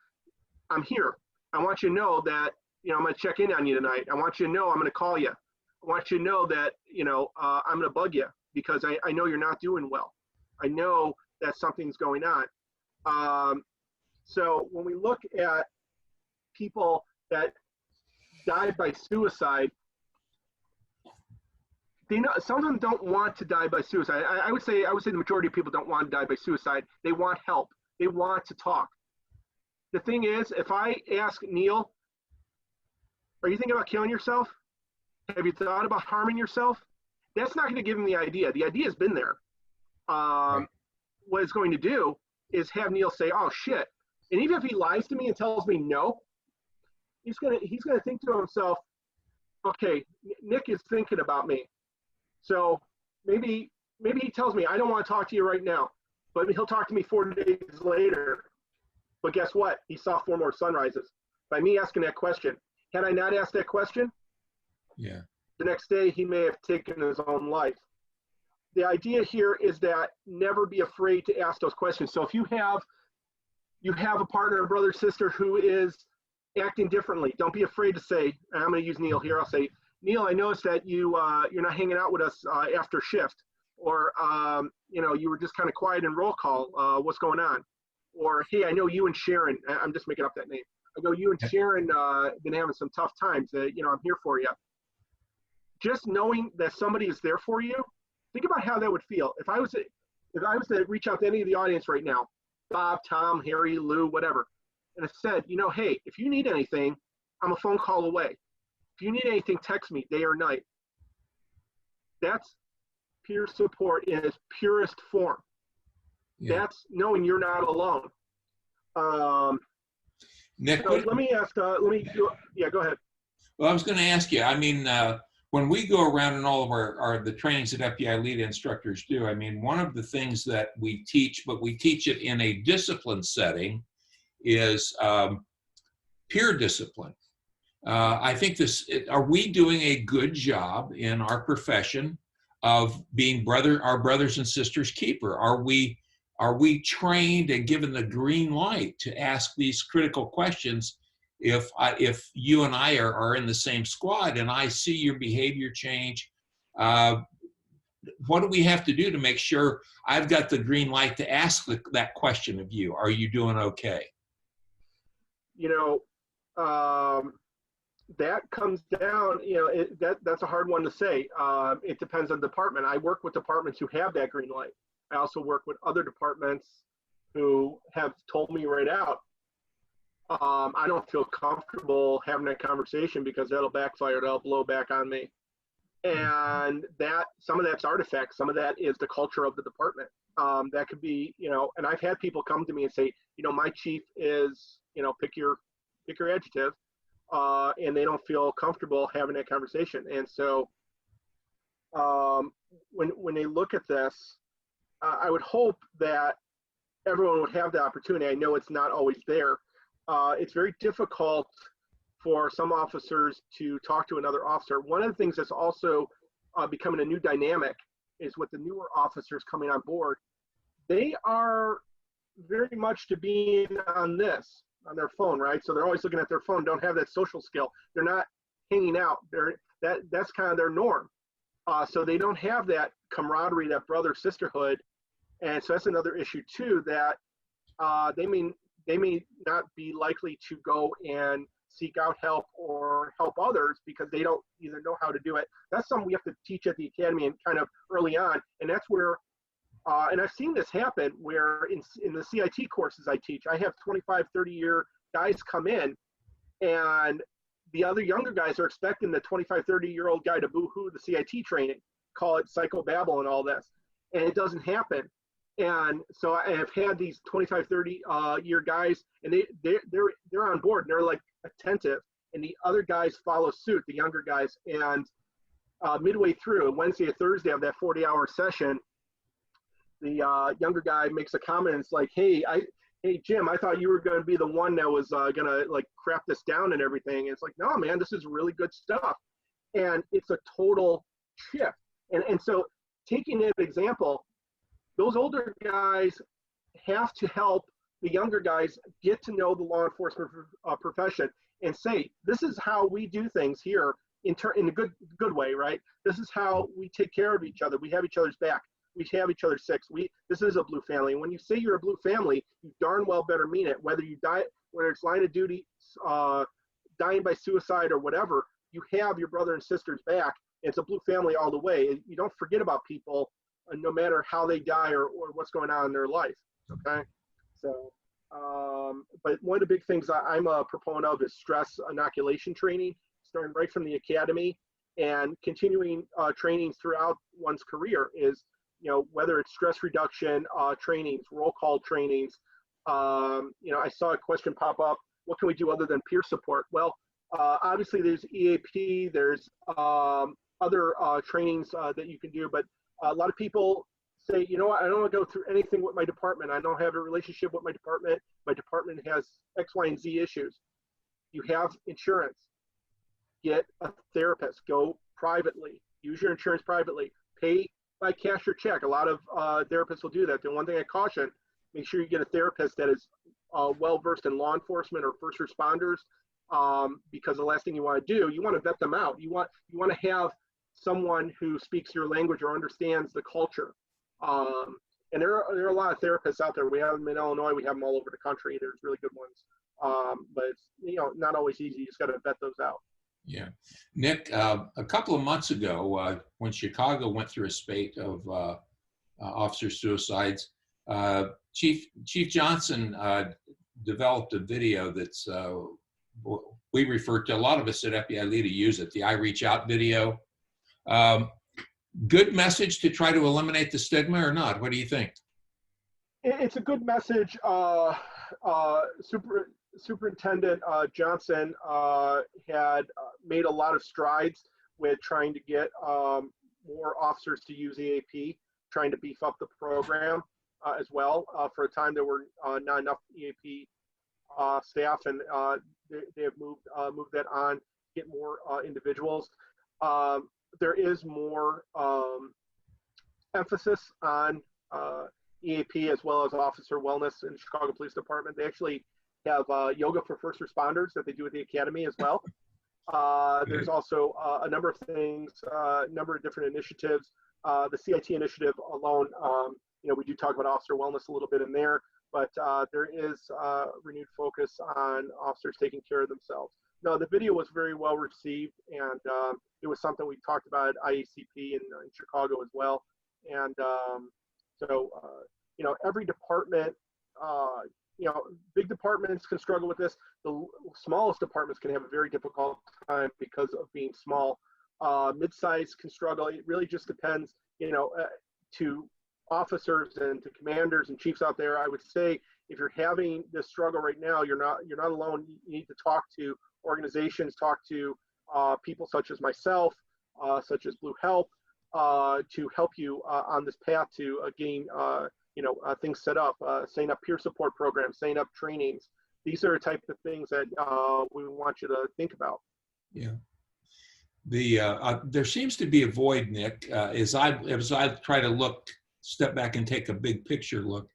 I'm here. I want you to know that I'm going to check in on you tonight. I want you to know I'm going to call you. I want you to know that, I'm going to bug you because I know you're not doing well. I know that something's going on. So when we look at people that died by suicide, they know some of them don't want to die by suicide. I would say the majority of people don't want to die by suicide. They want help. They want to talk. The thing is, if I ask Neil, are you thinking about killing yourself? Have you thought about harming yourself? That's not going to give him the idea. The idea has been there. Right. What it's going to do is have Neil say, oh shit. And even if he lies to me and tells me no, he's gonna think to himself, okay, Nick is thinking about me. So maybe he tells me, I don't want to talk to you right now, but he'll talk to me 4 days later. But guess what? He saw 4 more sunrises by me asking that question. Had I not asked that question, Yeah. the next day he may have taken his own life. The idea here is that never be afraid to ask those questions. So if you have a partner, a brother, sister who is acting differently, don't be afraid to say, and I'm going to use Neil here. I'll say, Neil, I noticed that you're not hanging out with us after shift, or you were just kind of quiet in roll call. What's going on? Or hey, I know you and Sharon. I'm just making up that name. I go, you and Sharon been having some tough times. I'm here for you. Just knowing that somebody is there for you. Think about how that would feel if I was to reach out to any of the audience right now, Bob, Tom, Harry, Lou, whatever, and I said, hey, if you need anything, I'm a phone call away. If you need anything, text me day or night. That's peer support in its purest form. Yeah. That's knowing you're not alone. Nick, So let me ask. Go ahead. well, I was going to ask you. I mean, when we go around and all of the trainings that FBI-LEEDA instructors do, I mean, one of the things that we teach, but we teach it in a discipline setting, is peer discipline. I think are we doing a good job in our profession of being our brothers and sisters keeper? Are we trained and given the green light to ask these critical questions? If you and I are in the same squad and I see your behavior change, what do we have to do to make sure I've got the green light to ask that question of you? Are you doing okay? That comes down, that's a hard one to say. It depends on the department. I work with departments who have that green light. I also work with other departments who have told me right out, I don't feel comfortable having that conversation because that'll backfire, that'll blow back on me. And some of that's artifacts, some of that is the culture of the department. That could be, and I've had people come to me and say, my chief is, pick your adjective, and they don't feel comfortable having that conversation. And so when they look at this, I would hope that everyone would have the opportunity. I know it's not always there. It's very difficult for some officers to talk to another officer. One of the things that's also becoming a new dynamic is with the newer officers coming on board. They are very much to be on their phone, right? So they're always looking at their phone, don't have that social skill. They're not hanging out. That's kind of their norm. So they don't have that camaraderie, that brother sisterhood. And so that's another issue too, that they may not be likely to go and seek out help or help others because they don't either know how to do it. That's something we have to teach at the academy and kind of early on. And that's where, and I've seen this happen where in the CIT courses I teach, I have 25, 30-year guys come in and the other younger guys are expecting the 25, 30-year-old guy to boo-hoo the CIT training, call it psychobabble and all this. And it doesn't happen. And so I have had these 25, 30 year guys, and they're on board, and they're like attentive, and the other guys follow suit, the younger guys. And midway through, Wednesday or Thursday of that 40-hour session, the younger guy makes a comment. It's like, hey, Jim, I thought you were going to be the one that was going to like crap this down and everything. And it's like, no, man, this is really good stuff. And it's a total shift. And so taking an example, those older guys have to help the younger guys get to know the law enforcement profession and say, this is how we do things here in a good way, right? This is how we take care of each other. We have each other's back. We have each other's six. This is a blue family. And when you say you're a blue family, you darn well better mean it. Whether you die, whether it's line of duty, dying by suicide or whatever, you have your brother and sister's back, It's a blue family all the way. You don't forget about people, no matter how they die or what's going on in their life. Okay, so but one of the big things I'm a proponent of is stress inoculation training, starting right from the academy and continuing trainings throughout one's career. Is, you know, whether it's stress reduction trainings, roll call trainings. You know, I saw a question pop up. What can we do other than peer support? Well, obviously there's EAP, there's other trainings that you can do, but a lot of people say, you know what, I don't want to go through anything with my department. I don't have a relationship with my department. My department has X, Y, and Z issues. You have insurance. Get a therapist. Go privately. Use your insurance privately. Pay by cash or check. A lot of therapists will do that. The one thing I caution, make sure you get a therapist that is well-versed in law enforcement or first responders, because the last thing you want to do, you want to vet them out. You want to have someone who speaks your language or understands the culture. And there are a lot of therapists out there. We have them in Illinois. We have them all over the country. There's really good ones. But it's, you know, not always easy. You just got to vet those out. Yeah. Nick, a couple of months ago, when Chicago went through a spate of officer suicides, Chief Johnson developed a video that's, we refer to, a lot of us at FBI-LEEDA use it, the I Reach Out video. Good message to try to eliminate the stigma or not? What do you think? It's a good message. Superintendent Johnson had made a lot of strides with trying to get more officers to use EAP, trying to beef up the program as well. For a time, there were not enough EAP staff, and they have moved that on, get more individuals. There is more emphasis on EAP as well as officer wellness in the Chicago Police Department. They actually have yoga for first responders that they do at the academy as well. There's also a number of things, a number of different initiatives. The CIT initiative alone, you know, we do talk about officer wellness a little bit in there, but there is renewed focus on officers taking care of themselves. No, the video was very well received, and it was something we talked about at IACP in Chicago as well. And so, you know, every department, you know, big departments can struggle with this. The smallest departments can have a very difficult time because of being small. Mid-size can struggle. It really just depends, you know, to officers and to commanders and chiefs out there. I would say if you're having this struggle right now, you're not alone. You need to talk to organizations, talk to people such as myself, such as Blue Help, to help you on this path to gain you know, things set up, setting up peer support programs, setting up trainings. These are the type of things that we want you to think about. Yeah. There seems to be a void, Nick, as I try to step back and take a big picture look.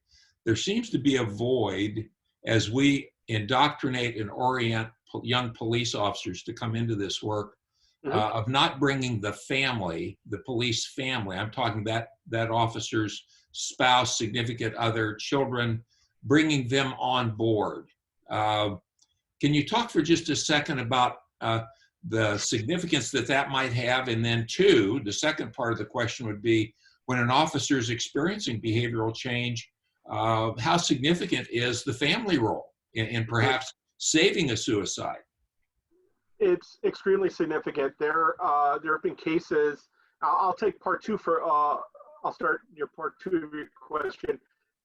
There seems to be a void as we indoctrinate and orient young police officers to come into this work, of not bringing the family, the police family. I'm talking that officer's spouse, significant other, children, bringing them on board. Can you talk for just a second about the significance that might have? And then two, the second part of the question would be, when an officer is experiencing behavioral change, how significant is the family role in perhaps saving a suicide? It's extremely significant. There have been cases. I'll take part two for. I'll start your part two of your question.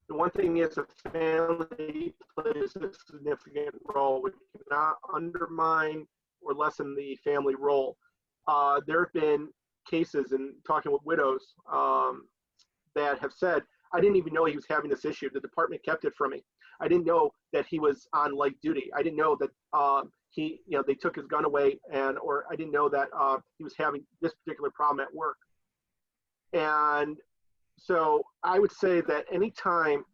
The one thing is, a family plays a significant role. We cannot undermine or lessen the family role. There have been cases, in talking with widows, that have said, I didn't even know he was having this issue. The department kept it from me. I didn't know that he was on light duty. I didn't know that he, you know, they took his gun away, or I didn't know that he was having this particular problem at work. And so I would say that anytime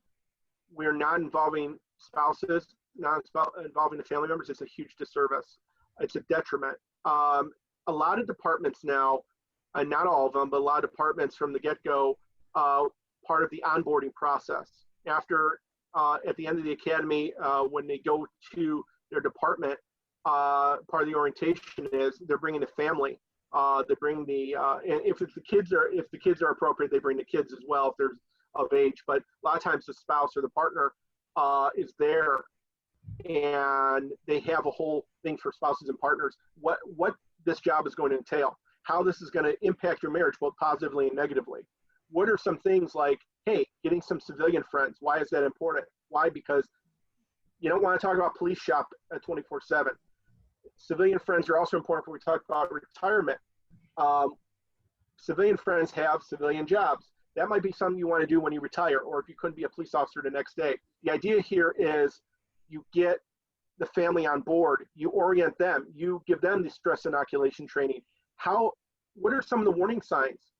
we're not involving spouses, not involving the family members, it's a huge disservice. It's a detriment. A lot of departments now, and not all of them, but a lot of departments from the get-go, part of the onboarding process. After, at the end of the academy, when they go to their department, part of the orientation is they're bringing the family. They bring the and if the kids are appropriate, they bring the kids as well if there's of age. But a lot of times the spouse or the partner is there, and they have a whole thing for spouses and partners. What this job is going to entail, how this is going to impact your marriage, both positively and negatively. What are some things like, hey, getting some civilian friends? Why is that important? Why? Because you don't want to talk about police shop at 24/7. Civilian friends are also important when we talk about retirement. Civilian friends have civilian jobs. That might be something you want to do when you retire, or if you couldn't be a police officer the next day. The idea here is you get the family on board, you orient them, you give them the stress inoculation training. What are some of the warning signs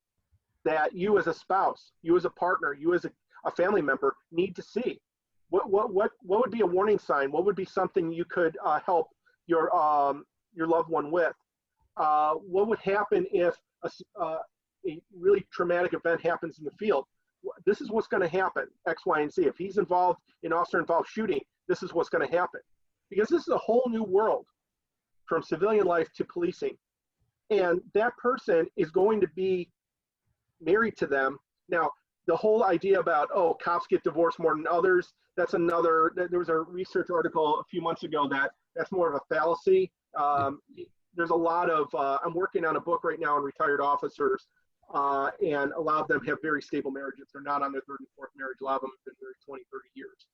that you as a spouse, you as a partner, you as a family member need to see? What would be a warning sign? What would be something you could help your loved one with? What would happen if a really traumatic event happens in the field? This is what's going to happen, X, Y, and Z. If he's involved in officer-involved shooting, this is what's going to happen. Because this is a whole new world from civilian life to policing. And that person is going to be married to them. Now, the whole idea about, oh, cops get divorced more than others, there was a research article a few months ago that's more of a fallacy. There's a lot of, I'm working on a book right now on retired officers, and a lot of them have very stable marriages. They're not on their third and fourth marriage. A lot of them have been married 20, 30 years.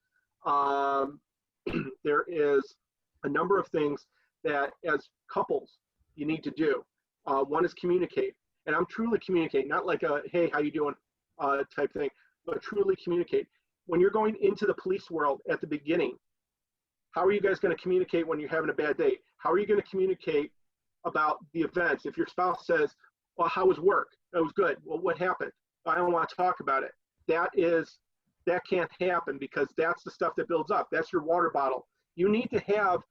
There is a number of things that as couples you need to do. One is communicate, and I'm truly communicating, not like a, hey, how you doing type thing, but truly communicate. When you're going into the police world at the beginning, how are you guys going to communicate when you're having a bad day? How are you going to communicate about the events? If your spouse says, well, how was work? That was good. Well, what happened? I don't want to talk about it. That can't happen, because that's the stuff that builds up. That's your water bottle. You need to have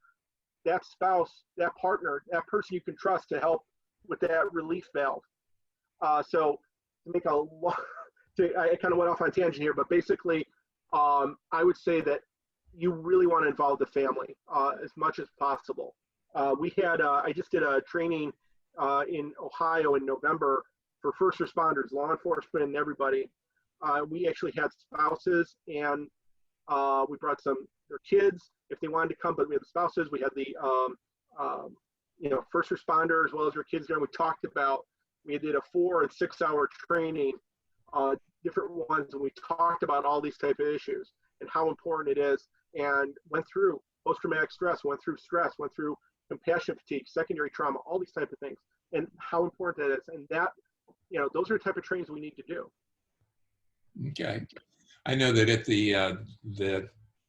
that spouse, that partner, that person you can trust to help with that relief valve. So to make I kind of went off on a tangent here, but basically, I would say that you really want to involve the family as much as possible. I just did a training in Ohio in November for first responders, law enforcement, and everybody. We actually had spouses, and we brought their kids if they wanted to come, but we had the spouses. We had the first responder as well as their kids there. We talked about, we did a 4 and 6 hour training, different ones, and we talked about all these type of issues and how important it is, and went through post-traumatic stress, went through compassion fatigue, secondary trauma, all these type of things, and how important that is. And that, those are the type of trainings we need to do. Okay. I know that at the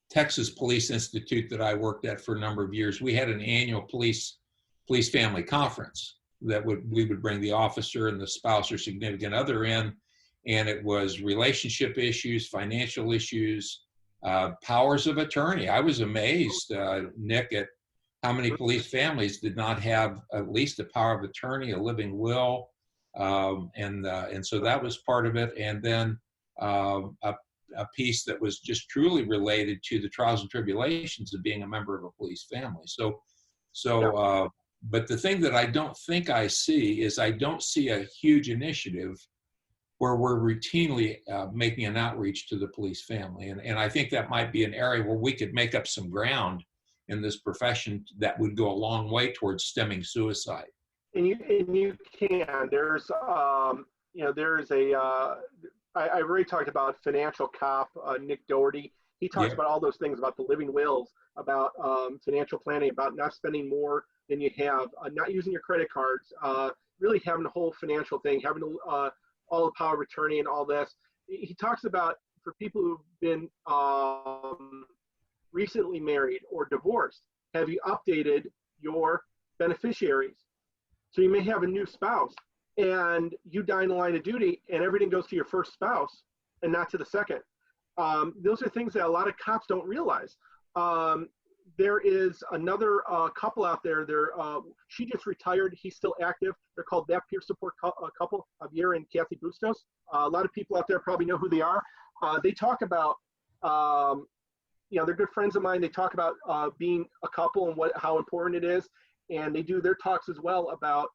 Texas Police Institute that I worked at for a number of years, we had an annual police family conference that we would bring the officer and the spouse or significant other in, and it was relationship issues, financial issues, powers of attorney. I was amazed, Nick, at how many police families did not have at least a power of attorney, a living will, and so that was part of it. And then a piece that was just truly related to the trials and tribulations of being a member of a police family. But the thing that I don't think I see is I don't see a huge initiative where we're routinely making an outreach to the police family. And I think that might be an area where we could make up some ground in this profession that would go a long way towards stemming suicide. And you can. There's I already talked about financial cop, Nick Doherty. He talks about all those things about the living wills, about financial planning, about not spending more than you have, not using your credit cards, really having the whole financial thing, having all the power of attorney and all this. He talks about, for people who've been recently married or divorced, have you updated your beneficiaries? So you may have a new spouse, and you die in the line of duty, and everything goes to your first spouse and not to the second. Those are things that a lot of cops don't realize. There is another couple out there. She just retired. He's still active. They're called That Peer Support Couple, Javier and Kathy Bustos. A lot of people out there probably know who they are. They talk about, they're good friends of mine. They talk about being a couple and how important it is. And they do their talks as well about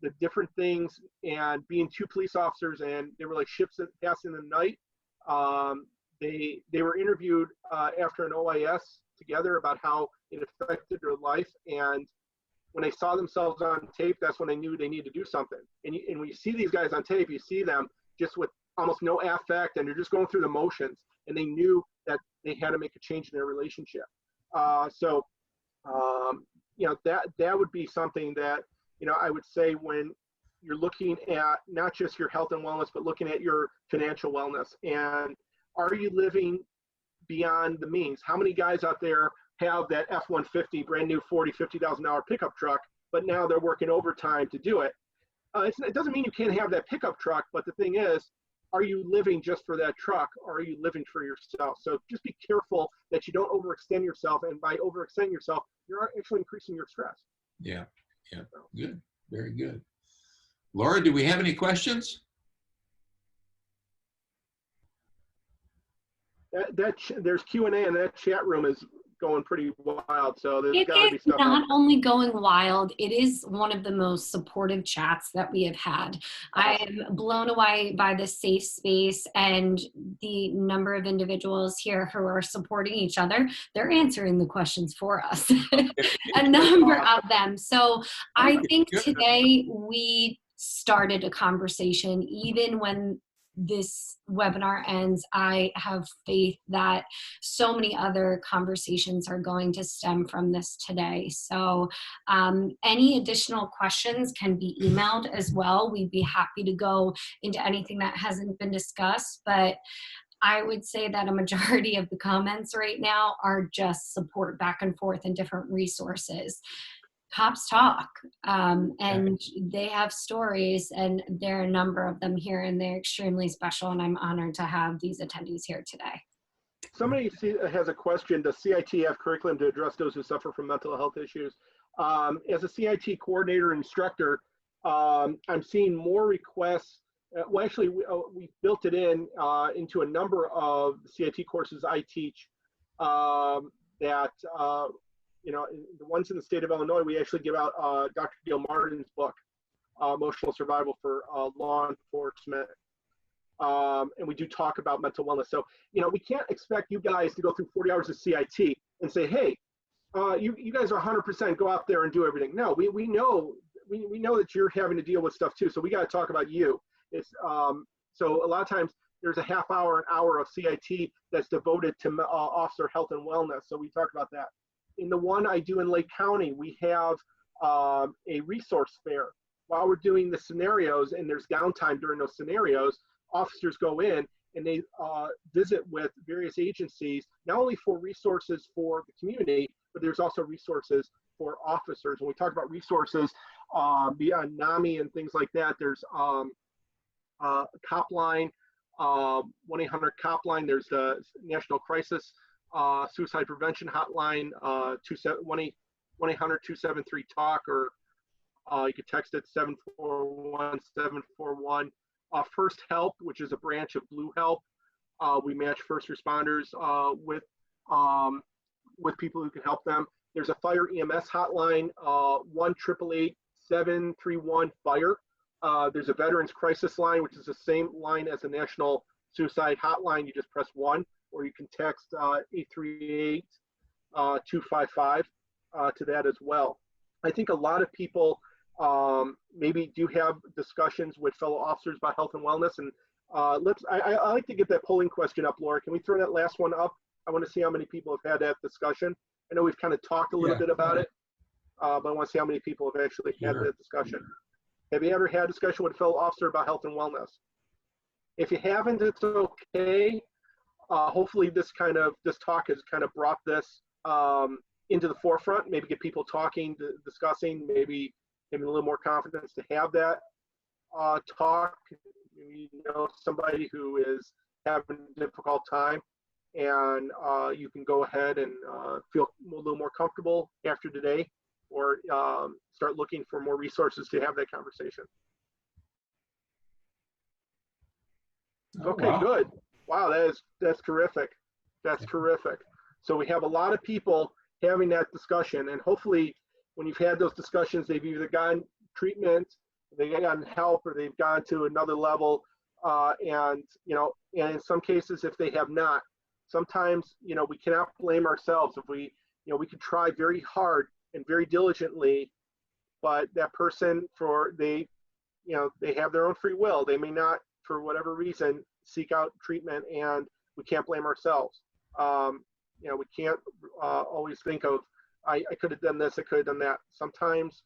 the different things, and being two police officers, and they were like ships that pass in the night. They were interviewed after an OIS together about how it affected their life, and when they saw themselves on tape, that's when they knew they needed to do something. And when you see these guys on tape, you see them just with almost no affect, and they're just going through the motions, and they knew that they had to make a change in their relationship. You know, that would be something that, you know, I would say when you're looking at not just your health and wellness, but looking at your financial wellness. And are you living beyond the means? How many guys out there have that F-150 brand new $50,000 pickup truck, but now they're working overtime to do it? It doesn't mean you can't have that pickup truck, but the thing is, are you living just for that truck, or are you living for yourself? So just be careful that you don't overextend yourself, and by overextending yourself, you're actually increasing your stress. Yeah, yeah, good, very good. Laura, do we have any questions? There's Q&A, and that chat room is going pretty wild, so there's got to be It is stuff. not only going wild, it is one of the most supportive chats that we have had. I am blown away by the safe space and the number of individuals here who are supporting each other. They're answering the questions for us, a number of them. So I think today we started a conversation. Even when this webinar ends, I have faith that so many other conversations are going to stem from this today. So any additional questions can be emailed as well. We'd be happy to go into anything that hasn't been discussed, but I would say that a majority of the comments right now are just support back and forth and different resources. Cops talk, and they have stories, and there are a number of them here, and they're extremely special, and I'm honored to have these attendees here today. Somebody has a question: does CIT have curriculum to address those who suffer from mental health issues? As a CIT coordinator and instructor, I'm seeing more requests. Well, actually, we built it into a number of CIT courses I teach that you know, the ones in the state of Illinois, we actually give out Dr. Gail Martin's book, Emotional Survival for Law Enforcement. And we do talk about mental wellness. So, you know, we can't expect you guys to go through 40 hours of CIT and say, hey, you guys are 100%, go out there and do everything. No, we know that you're having to deal with stuff too. So we got to talk about you. It's, so a lot of times there's a half hour, an hour of CIT that's devoted to officer health and wellness. So we talk about that. In the one I do in Lake County, we have a resource fair. While we're doing the scenarios and there's downtime during those scenarios, officers go in and they visit with various agencies, not only for resources for the community, but there's also resources for officers. When we talk about resources beyond NAMI and things like that, there's Copline, 1-800-COPLINE, there's the National Crisis Suicide Prevention Hotline, 1-800-273-TALK, or you could text it 741-741. First Help, which is a branch of Blue Help. We match first responders with people who can help them. There's a fire EMS hotline, 1-888-731-FIRE. There's a Veterans Crisis line, which is the same line as the National Suicide Hotline. You just press 1, or you can text 838-255 to that as well. I think a lot of people maybe do have discussions with fellow officers about health and wellness. And I like to get that polling question up, Laura. Can we throw that last one up? I want to see how many people have had that discussion. I know we've kind of talked a little bit about it, but I want to see how many people have actually had that discussion. Have you ever had a discussion with a fellow officer about health and wellness? If you haven't, it's okay. Hopefully this talk has kind of brought this into the forefront, maybe get people talking, discussing, maybe a little more confidence to have that talk. You know, somebody who is having a difficult time, and you can go ahead and feel a little more comfortable after today, or start looking for more resources to have that conversation. Okay, good. Wow, that's terrific. That's terrific. So we have a lot of people having that discussion, and hopefully when you've had those discussions, they've either gotten treatment They've gotten help or they've gone to another level. And in some cases, if they have not, sometimes, we cannot blame ourselves. If we could try very hard and very diligently, but that person, they have their own free will. They may not, for whatever reason, seek out treatment, and we can't blame ourselves. We can't always think of, I could have done this, I could have done that. Sometimes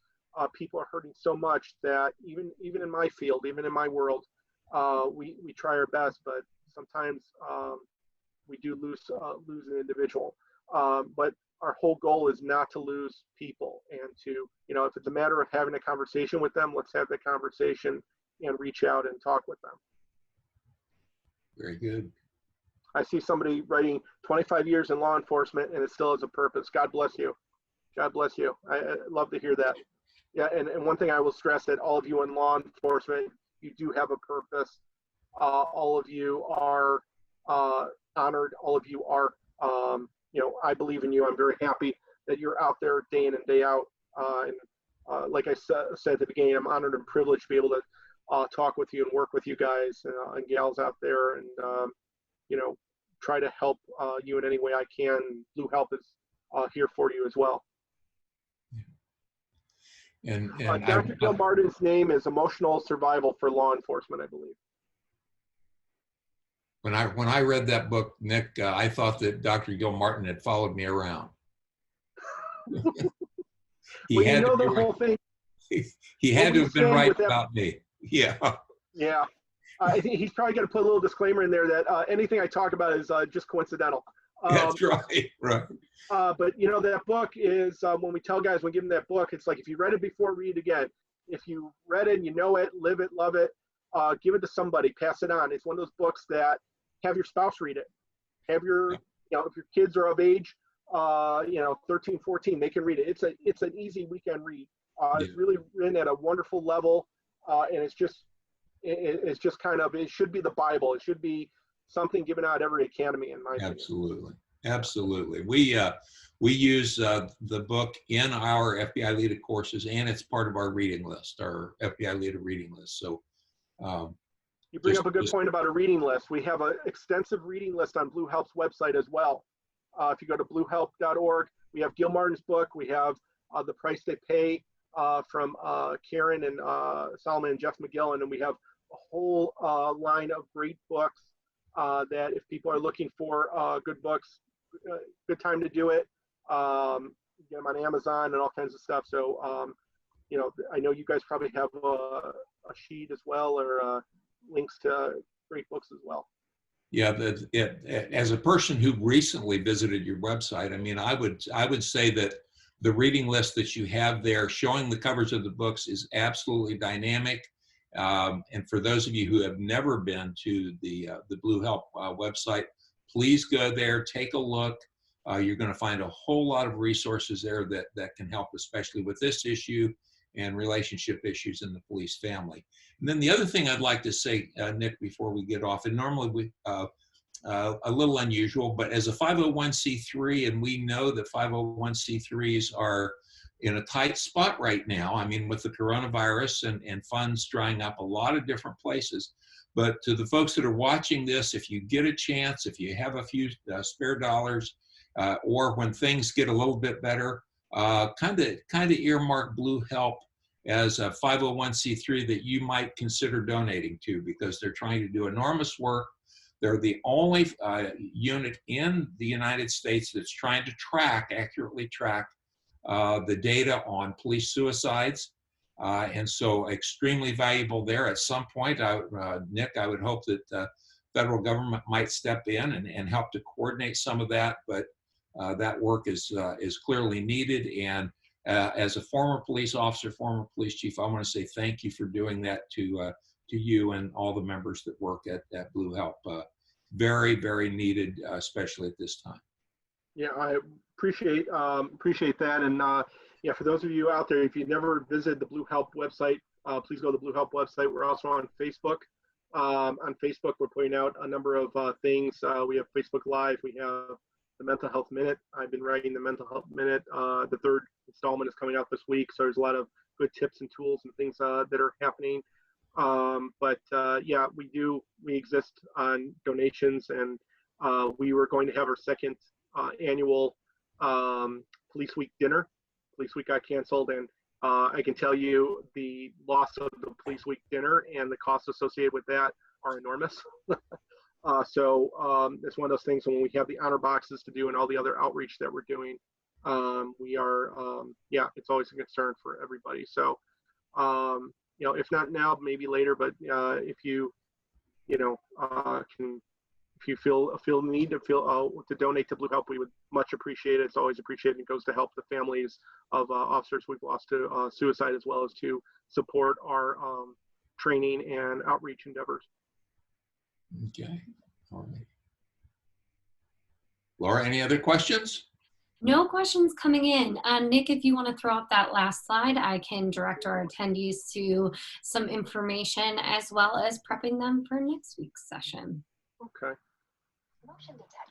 people are hurting so much that even in my field, even in my world, we try our best, but sometimes we do lose an individual. But our whole goal is not to lose people, and to, if it's a matter of having a conversation with them, let's have the conversation and reach out and talk with them. Very good. I see somebody writing 25 years in law enforcement and it still has a purpose. God bless you. God bless you. I love to hear that. Yeah, and one thing I will stress, that all of you in law enforcement, you do have a purpose. All of you are honored. All of you are, I believe in you. I'm very happy that you're out there day in and day out. Like I said at the beginning, I'm honored and privileged to be able to talk with you and work with you guys and gals out there, and try to help you in any way I can. Blue Help is here for you as well. And Dr. Gilmartin's name is Emotional Survival for Law Enforcement, I believe. When I read that book, Nick, I thought that Dr. Gilmartin had followed me around. Well, the whole thing. He had to have been right about me. Yeah. Yeah. I think he's probably going to put a little disclaimer in there that anything I talk about is just coincidental. That's right. Right. But that book is, when we tell guys, when we give them that book, it's like, if you read it before, read it again. If you read it and you know it, live it, love it, give it to somebody, pass it on. It's one of those books that, have your spouse read it. Have your, if your kids are of age, 13, 14, they can read it. It's an easy weekend read. It's really written at a wonderful level, and it's just kind of, it should be the Bible. It should be something given out at every academy, in my opinion. Absolutely. We use the book in our FBI-LEEDA courses, and it's part of our reading list, our FBI-LEEDA reading list. So you bring up a good point about a reading list. We have an extensive reading list on Blue Help's website as well. If you go to bluehelp.org, we have Gilmartin's book. We have The Price They Pay from Karen and Solomon and Jeff McGillen, and we have a whole line of great books that, if people are looking for good books, good time to do it. Get them on Amazon and all kinds of stuff. So, I know you guys probably have a sheet as well, or links to great books as well. Yeah, as a person who recently visited your website, I mean, I would say that the reading list that you have there, showing the covers of the books, is absolutely dynamic. And for those of you who have never been to the Blue Help website, please go there, take a look. You're going to find a whole lot of resources there that can help, especially with this issue and relationship issues in the police family. And then the other thing I'd like to say, Nick, before we get off, and normally we a little unusual, but as a 501c3, and we know that 501c3s are in a tight spot right now. I mean, with the coronavirus and funds drying up a lot of different places. But to the folks that are watching this, if you get a chance, if you have a few spare dollars, or when things get a little bit better, kind of earmark Blue Help as a 501c3 that you might consider donating to, because they're trying to do enormous work. They're the only unit in the United States that's trying to accurately track the data on police suicides. And so extremely valuable there. At some point, Nick, I would hope that the federal government might step in and help to coordinate some of that, but that work is clearly needed. And as a former police officer, former police chief, I want to say thank you for doing that to you and all the members that work at Blue Help. Very, very needed, especially at this time. Yeah, I appreciate that. And yeah, for those of you out there, if you've never visited the Blue Help website, please go to the Blue Help website. We're also on Facebook. On Facebook, we're putting out a number of things. We have Facebook Live. We have the Mental Health Minute. I've been writing the Mental Health Minute, the third installment is coming out this week, so there's a lot of good tips and tools and things that are happening. Yeah, we exist on donations, and we were going to have our second annual Police Week dinner. Police Week got canceled, and I can tell you the loss of the Police Week dinner and the costs associated with that are enormous. It's one of those things when we have the honor boxes to do and all the other outreach that we're doing, it's always a concern for everybody. So, if not now, maybe later, but if you feel the need to donate to Blue Help, we would much appreciate it. It's always appreciated. It goes to help the families of officers we've lost to suicide, as well as to support our training and outreach endeavors. Okay. All right. Laura, any other questions? No questions coming in. Nick, if you want to throw up that last slide, I can direct our attendees to some information as well as prepping them for next week's session. Okay.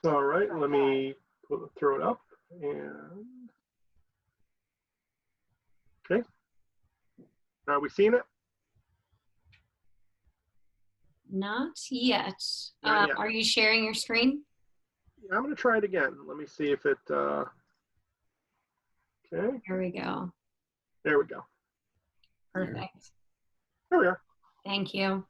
All right, let me throw it up. And okay. Are we seeing it? Not yet. Not yet. Are you sharing your screen? Yeah, I'm going to try it again. Let me see if it. Okay. Here we go. There we go. Perfect. There we are. Thank you.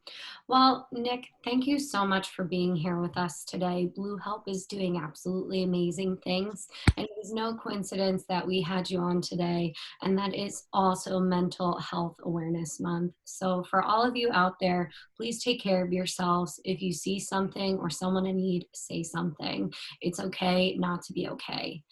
Well, Nick, thank you so much for being here with us today. Blue Help is doing absolutely amazing things, and it is no coincidence that we had you on today, and that is also Mental Health Awareness Month. So for all of you out there, please take care of yourselves. If you see something or someone in need, say something. It's okay not to be okay.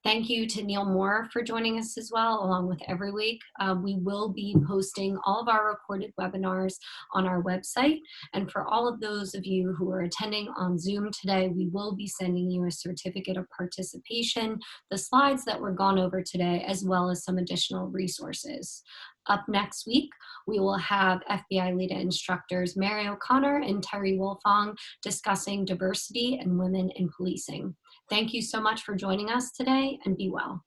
Thank you to Neil Moore for joining us as well, along with every week. We will be posting all of our recorded webinars on our website. And for all of those of you who are attending on Zoom today, we will be sending you a certificate of participation, the slides that were gone over today, as well as some additional resources. Up next week, we will have FBI-LEEDA instructors Mary O'Connor and Terry Wolfong discussing diversity and women in policing. Thank you so much for joining us today, and be well.